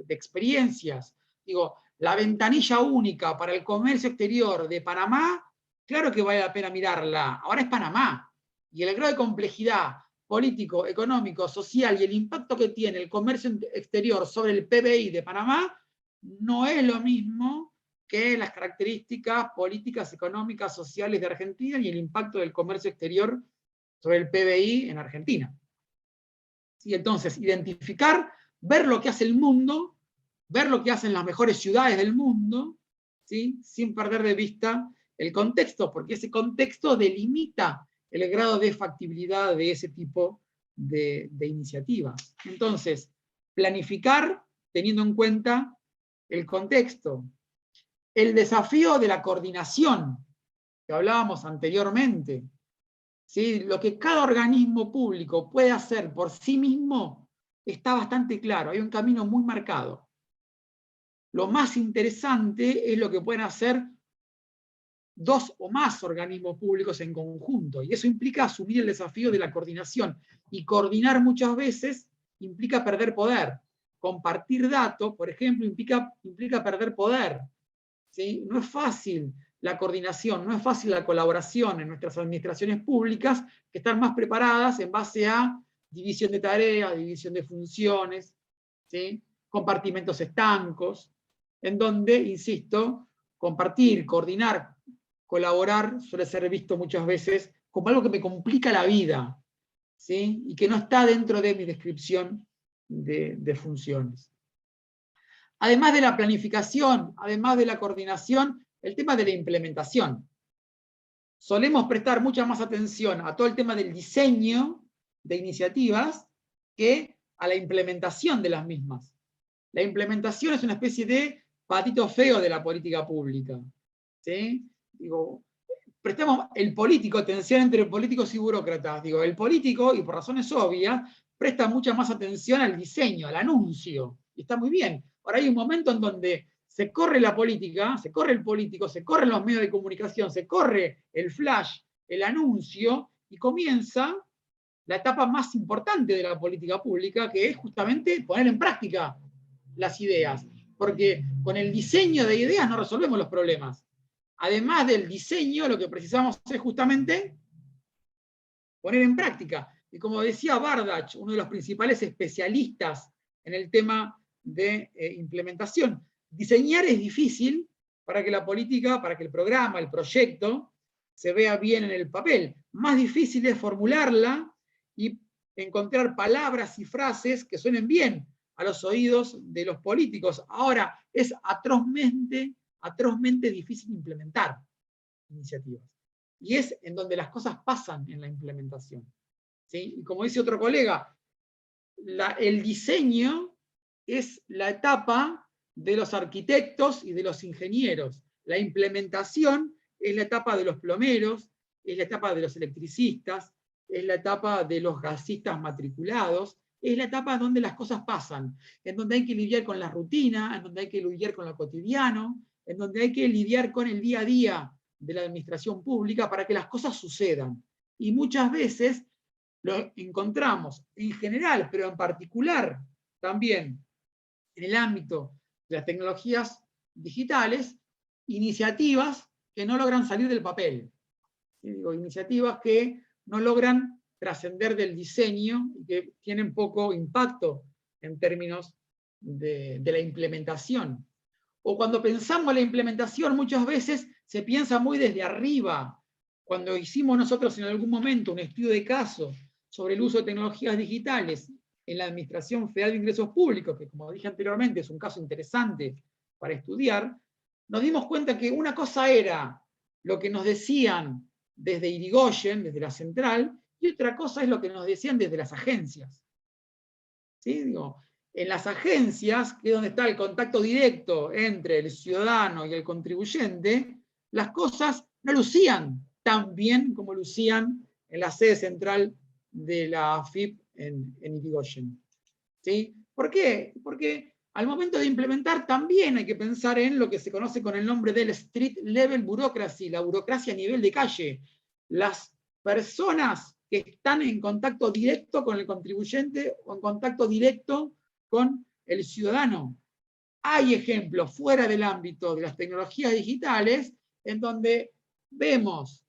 experiencias. Digo, la ventanilla única para el comercio exterior de Panamá, claro que vale la pena mirarla. Ahora es Panamá. Y el grado de complejidad político, económico, social y el impacto que tiene el comercio exterior sobre el PBI de Panamá no es lo mismo que las características políticas, económicas, sociales de Argentina y el impacto del comercio exterior sobre el PBI en Argentina. ¿Sí? Entonces, identificar, ver lo que hace el mundo, ver lo que hacen las mejores ciudades del mundo, ¿sí? Sin perder de vista el contexto, porque ese contexto delimita el grado de factibilidad de ese tipo de iniciativas. Entonces, planificar teniendo en cuenta el contexto. El desafío de la coordinación, que hablábamos anteriormente. ¿Sí? Lo que cada organismo público puede hacer por sí mismo está bastante claro, hay un camino muy marcado. Lo más interesante es lo que pueden hacer dos o más organismos públicos en conjunto, y eso implica asumir el desafío de la coordinación, y coordinar muchas veces implica perder poder. Compartir datos, por ejemplo, implica perder poder. ¿Sí? No es fácil la coordinación, no es fácil la colaboración en nuestras administraciones públicas, que están más preparadas en base a división de tareas, división de funciones, ¿sí? Compartimentos estancos, en donde, insisto, compartir, coordinar, colaborar suele ser visto muchas veces como algo que me complica la vida, ¿sí? Y que no está dentro de mi descripción de funciones. Además de la planificación, además de la coordinación, el tema de la implementación. Solemos prestar mucha más atención a todo el tema del diseño de iniciativas que a la implementación de las mismas. La implementación es una especie de patito feo de la política pública. ¿Sí? Digo, prestamos el político, tensión entre políticos y burócratas. Digo, el político, y por razones obvias, presta mucha más atención al diseño, al anuncio. Y está muy bien. Ahora hay un momento en donde se corre la política, se corre el político, se corren los medios de comunicación, se corre el flash, el anuncio, y comienza la etapa más importante de la política pública, que es justamente poner en práctica las ideas. Porque con el diseño de ideas no resolvemos los problemas. además del diseño, lo que precisamos es justamente poner en práctica. Y como decía Bardach, uno de los principales especialistas en el tema de implementación, diseñar es difícil para que la política, para que el programa, el proyecto, se vea bien en el papel. Más difícil es formularla y encontrar palabras y frases que suenen bien a los oídos de los políticos. Ahora, es atrozmente difícil implementar iniciativas. Y es en donde las cosas pasan en la implementación. ¿Sí? Y como dice otro colega, el diseño es la etapa de los arquitectos y de los ingenieros. La implementación es la etapa de los plomeros, es la etapa de los electricistas, es la etapa de los gasistas matriculados, es la etapa donde las cosas pasan, en donde hay que lidiar con la rutina, en donde hay que lidiar con lo cotidiano, en donde hay que lidiar con el día a día de la administración pública para que las cosas sucedan. Y muchas veces lo encontramos en general, pero en particular también en el ámbito de las tecnologías digitales, iniciativas que no logran salir del papel. Digo, iniciativas que no logran trascender del diseño y que tienen poco impacto en términos de la implementación. O cuando pensamos la implementación, muchas veces se piensa muy desde arriba. Cuando hicimos nosotros en algún momento un estudio de caso sobre el uso de tecnologías digitales en la Administración Federal de Ingresos Públicos, que como dije anteriormente es un caso interesante para estudiar, nos dimos cuenta que una cosa era lo que nos decían desde Irigoyen, desde la central, y otra cosa es lo que nos decían desde las agencias. ¿Sí? Digo, en las agencias, que es donde está el contacto directo entre el ciudadano y el contribuyente, las cosas no lucían tan bien como lucían en la sede central de la AFIP en Irigoyen. ¿Sí? ¿Por qué? Porque al momento de implementar también hay que pensar en lo que se conoce con el nombre del street level bureaucracy, la burocracia a nivel de calle. Las personas que están en contacto directo con el contribuyente o en contacto directo con el ciudadano. Hay ejemplos fuera del ámbito de las tecnologías digitales en donde vemos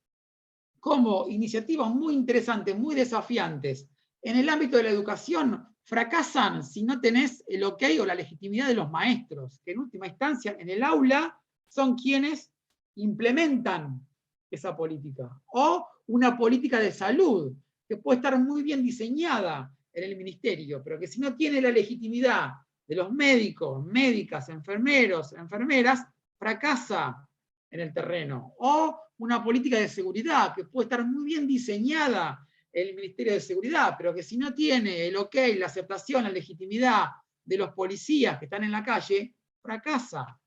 cómo iniciativas muy interesantes, muy desafiantes, en el ámbito de la educación fracasan si no tenés el ok o la legitimidad de los maestros, que en última instancia en el aula son quienes implementan esa política. O una política de salud, que puede estar muy bien diseñada en el ministerio, pero que si no tiene la legitimidad de los médicos, médicas, enfermeros, enfermeras, fracasa en el terreno. O una política de seguridad, que puede estar muy bien diseñada en el Ministerio de Seguridad, pero que si no tiene el ok, la aceptación, la legitimidad de los policías que están en la calle, fracasa.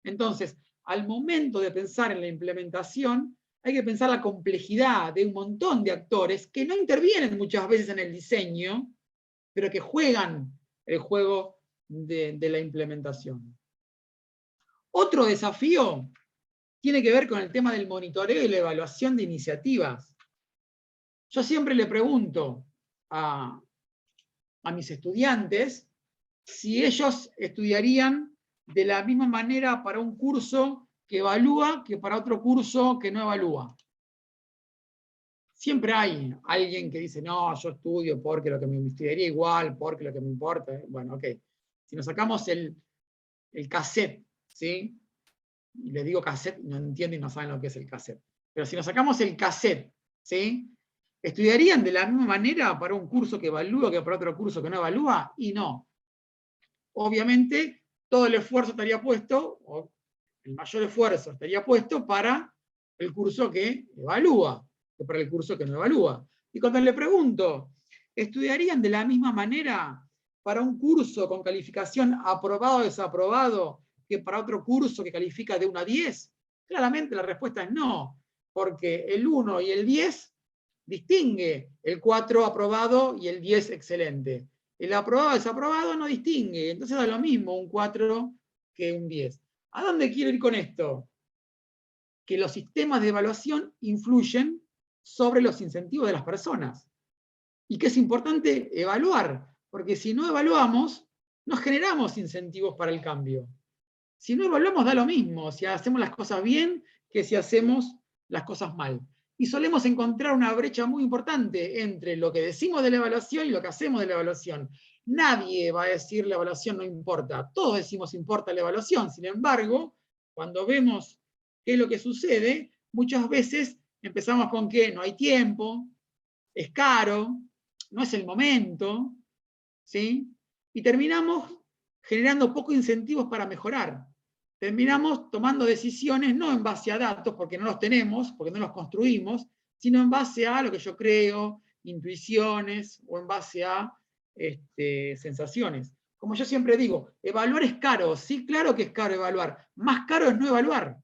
Entonces, al momento de pensar en la implementación, hay que pensar la complejidad de un montón de actores que no intervienen muchas veces en el diseño, pero que juegan el juego de la implementación. Otro desafío tiene que ver con el tema del monitoreo y la evaluación de iniciativas. Yo siempre le pregunto a mis estudiantes si ellos estudiarían de la misma manera para un curso que evalúa que para otro curso que no evalúa. Siempre hay alguien que dice, no, yo estudio porque lo que me estudiaría igual, porque lo que me importa. Bueno, ok. Si nos sacamos el cassette, ¿sí? Y les digo cassette, no entienden y no saben lo que es el cassette. Pero si nos sacamos el cassette, ¿sí? ¿Estudiarían de la misma manera para un curso que evalúa que para otro curso que no evalúa? Y no. Obviamente, todo el esfuerzo estaría puesto, o el mayor esfuerzo estaría puesto para el curso que evalúa, que para el curso que no evalúa. Y cuando le pregunto, ¿estudiarían de la misma manera para un curso con calificación aprobado o desaprobado que para otro curso que califica de 1 a 10? Claramente la respuesta es no, porque el 1 y el 10 distingue el 4 aprobado y el 10 excelente. El aprobado desaprobado no distingue, entonces da lo mismo un 4 que un 10. ¿A dónde quiero ir con esto? Que los sistemas de evaluación influyen sobre los incentivos de las personas. Y que es importante evaluar, porque si no evaluamos, no generamos incentivos para el cambio. Si no evaluamos da lo mismo, si hacemos las cosas bien que si hacemos las cosas mal. Y solemos encontrar una brecha muy importante entre lo que decimos de la evaluación y lo que hacemos de la evaluación. Nadie va a decir la evaluación no importa. Todos decimos importa la evaluación. Sin embargo, cuando vemos qué es lo que sucede, muchas veces empezamos con que no hay tiempo, es caro, no es el momento, ¿sí? Y terminamos generando pocos incentivos para mejorar. Terminamos tomando decisiones no en base a datos, porque no los tenemos, porque no los construimos, sino en base a lo que yo creo, intuiciones, o en base a sensaciones. Como yo siempre digo, evaluar es caro. Sí, claro que es caro evaluar. Más caro es no evaluar.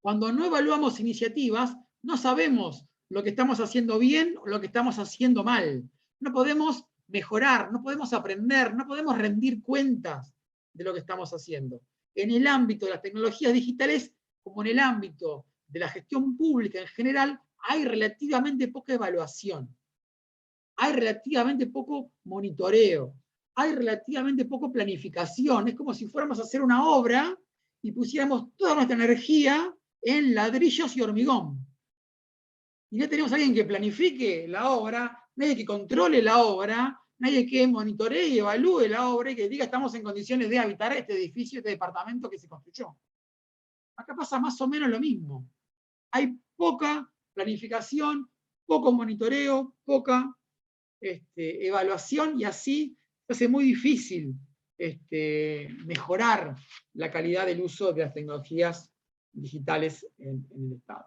Cuando no evaluamos iniciativas, no sabemos lo que estamos haciendo bien o lo que estamos haciendo mal. No podemos mejorar, no podemos aprender, no podemos rendir cuentas de lo que estamos haciendo. En el ámbito de las tecnologías digitales, como en el ámbito de la gestión pública en general, hay relativamente poca evaluación. Hay relativamente poco monitoreo. Hay relativamente poco planificación. Es como si fuéramos a hacer una obra y pusiéramos toda nuestra energía en ladrillos y hormigón. Y no tenemos a alguien que planifique la obra, nadie que controle la obra, nadie que monitoree y evalúe la obra y que diga estamos en condiciones de habitar este edificio, este departamento que se construyó. Acá pasa más o menos lo mismo. Hay poca planificación, poco monitoreo, poca evaluación y así se hace muy difícil mejorar la calidad del uso de las tecnologías digitales en el Estado.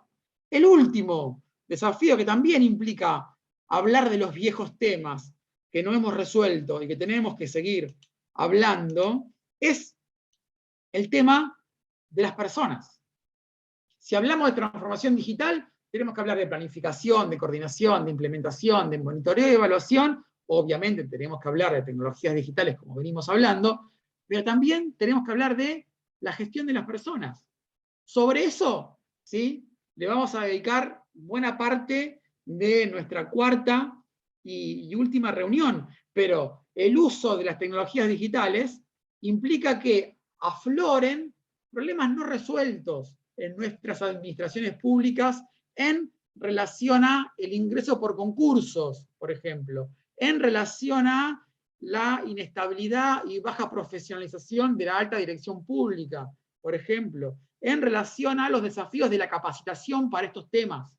El último desafío que también implica hablar de los viejos temas que no hemos resuelto y que tenemos que seguir hablando es el tema de las personas. Si hablamos de transformación digital, tenemos que hablar de planificación, de coordinación, de implementación, de monitoreo y evaluación. Obviamente tenemos que hablar de tecnologías digitales, como venimos hablando, pero también tenemos que hablar de la gestión de las personas. Sobre eso, ¿sí?, le vamos a dedicar buena parte de nuestra cuarta y última reunión. Pero el uso de las tecnologías digitales implica que afloren problemas no resueltos en nuestras administraciones públicas en relación a el ingreso por concursos, por ejemplo, en relación a la inestabilidad y baja profesionalización de la alta dirección pública, por ejemplo, en relación a los desafíos de la capacitación para estos temas,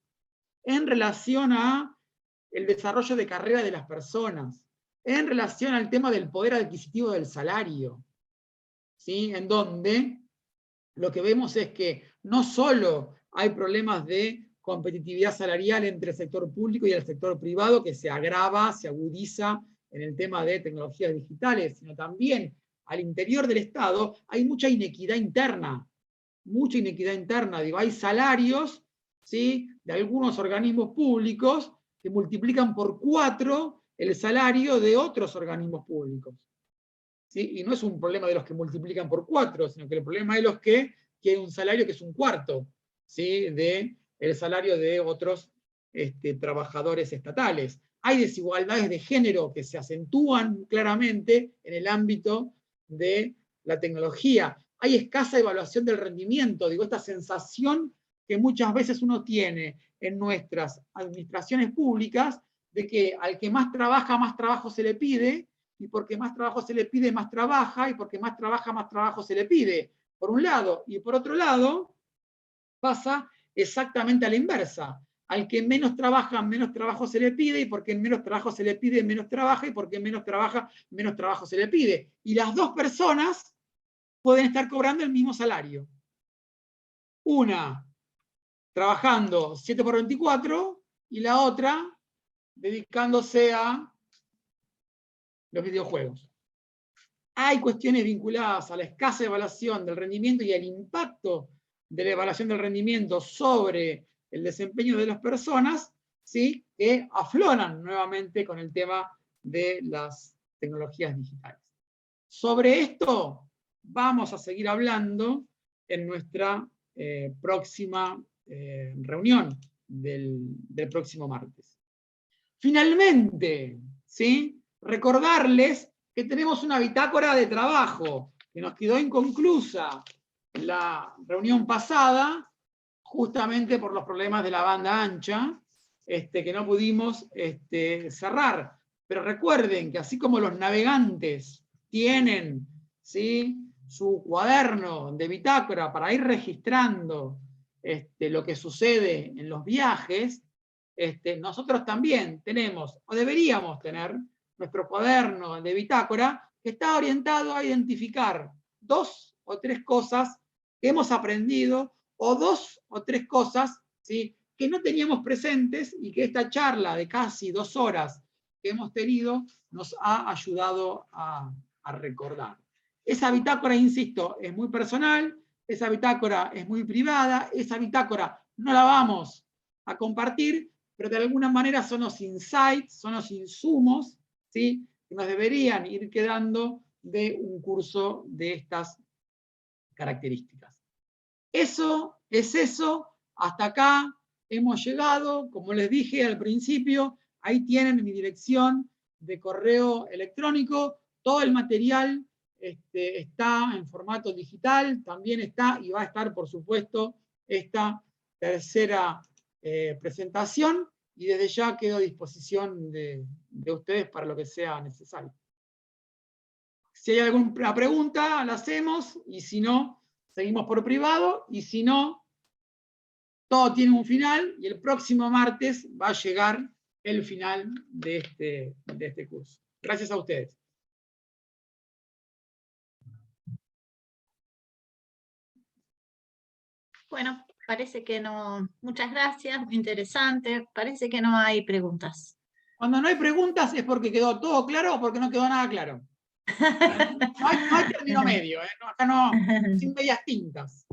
en relación a el desarrollo de carrera de las personas, en relación al tema del poder adquisitivo del salario, ¿sí?, en donde lo que vemos es que no solo hay problemas de competitividad salarial entre el sector público y el sector privado, que se agrava, se agudiza en el tema de tecnologías digitales, sino también al interior del Estado hay mucha inequidad interna. Mucha inequidad interna. Digo, hay salarios, ¿sí?, de algunos organismos públicos que multiplican por 4 el salario de otros organismos públicos. ¿Sí? Y no es un problema de los que multiplican por 4, sino que el problema de los que quieren un salario que es un cuarto, ¿sí?, del salario de otros trabajadores estatales. Hay desigualdades de género que se acentúan claramente en el ámbito de la tecnología. Hay escasa evaluación del rendimiento, digo, esta sensación que muchas veces uno tiene en nuestras administraciones públicas de que al que más trabaja, más trabajo se le pide, y porque más trabajo se le pide, más trabaja, y porque más trabaja, más trabajo se le pide, por un lado. Y por otro lado, pasa exactamente a la inversa. Al que menos trabaja, menos trabajo se le pide, y porque menos trabajo se le pide, menos trabaja, y porque menos trabaja, menos trabajo se le pide. Y las dos personas pueden estar cobrando el mismo salario. Una trabajando 7x24 y la otra dedicándose a los videojuegos. Hay cuestiones vinculadas a la escasa evaluación del rendimiento y al impacto de la evaluación del rendimiento sobre el desempeño de las personas, ¿sí?, que afloran nuevamente con el tema de las tecnologías digitales. Sobre esto vamos a seguir hablando en nuestra próxima reunión del próximo martes. Finalmente, ¿sí?, recordarles que tenemos una bitácora de trabajo que nos quedó inconclusa la reunión pasada, justamente por los problemas de la banda ancha, que no pudimos cerrar. Pero recuerden que así como los navegantes tienen, ¿sí?, su cuaderno de bitácora para ir registrando lo que sucede en los viajes, nosotros también tenemos, o deberíamos tener, nuestro cuaderno de bitácora que está orientado a identificar 2 o 3 cosas que hemos aprendido, o 2 o 3 cosas, ¿sí?, que no teníamos presentes y que esta charla de casi 2 horas que hemos tenido nos ha ayudado a recordar. Esa bitácora, insisto, es muy personal, esa bitácora es muy privada, esa bitácora no la vamos a compartir, pero de alguna manera son los insights, son los insumos, ¿sí?, que nos deberían ir quedando de un curso de estas características. Eso es eso, hasta acá hemos llegado, como les dije al principio, ahí tienen mi dirección de correo electrónico, todo el material está en formato digital, también está y va a estar, por supuesto, esta tercera presentación, y desde ya quedo a disposición de ustedes para lo que sea necesario. Si hay alguna pregunta, la hacemos, y si no, seguimos por privado, y si no, todo tiene un final, y el próximo martes va a llegar el final de este curso. Gracias a ustedes. Bueno, parece que no. Muchas gracias, muy interesante. Parece que no hay preguntas. Cuando no hay preguntas es porque quedó todo claro o porque no quedó nada claro. No hay término medio, no, acá no, sin medias tintas.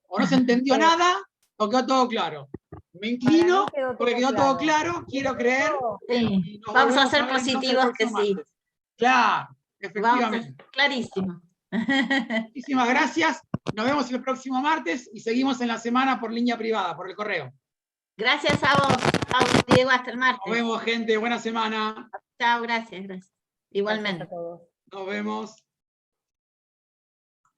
O no se entendió nada o quedó todo claro. Me inclino porque quedó todo claro, quiero creer. Sí. Vamos a ser positivos que sí. Martes. Claro, efectivamente. Clarísimo. Muchísimas gracias. Nos vemos el próximo martes y seguimos en la semana por línea privada, por el correo. Gracias a vos, Diego, hasta el martes. Nos vemos, gente. Buena semana. Chao, gracias. Igualmente. Gracias a todos. Nos vemos.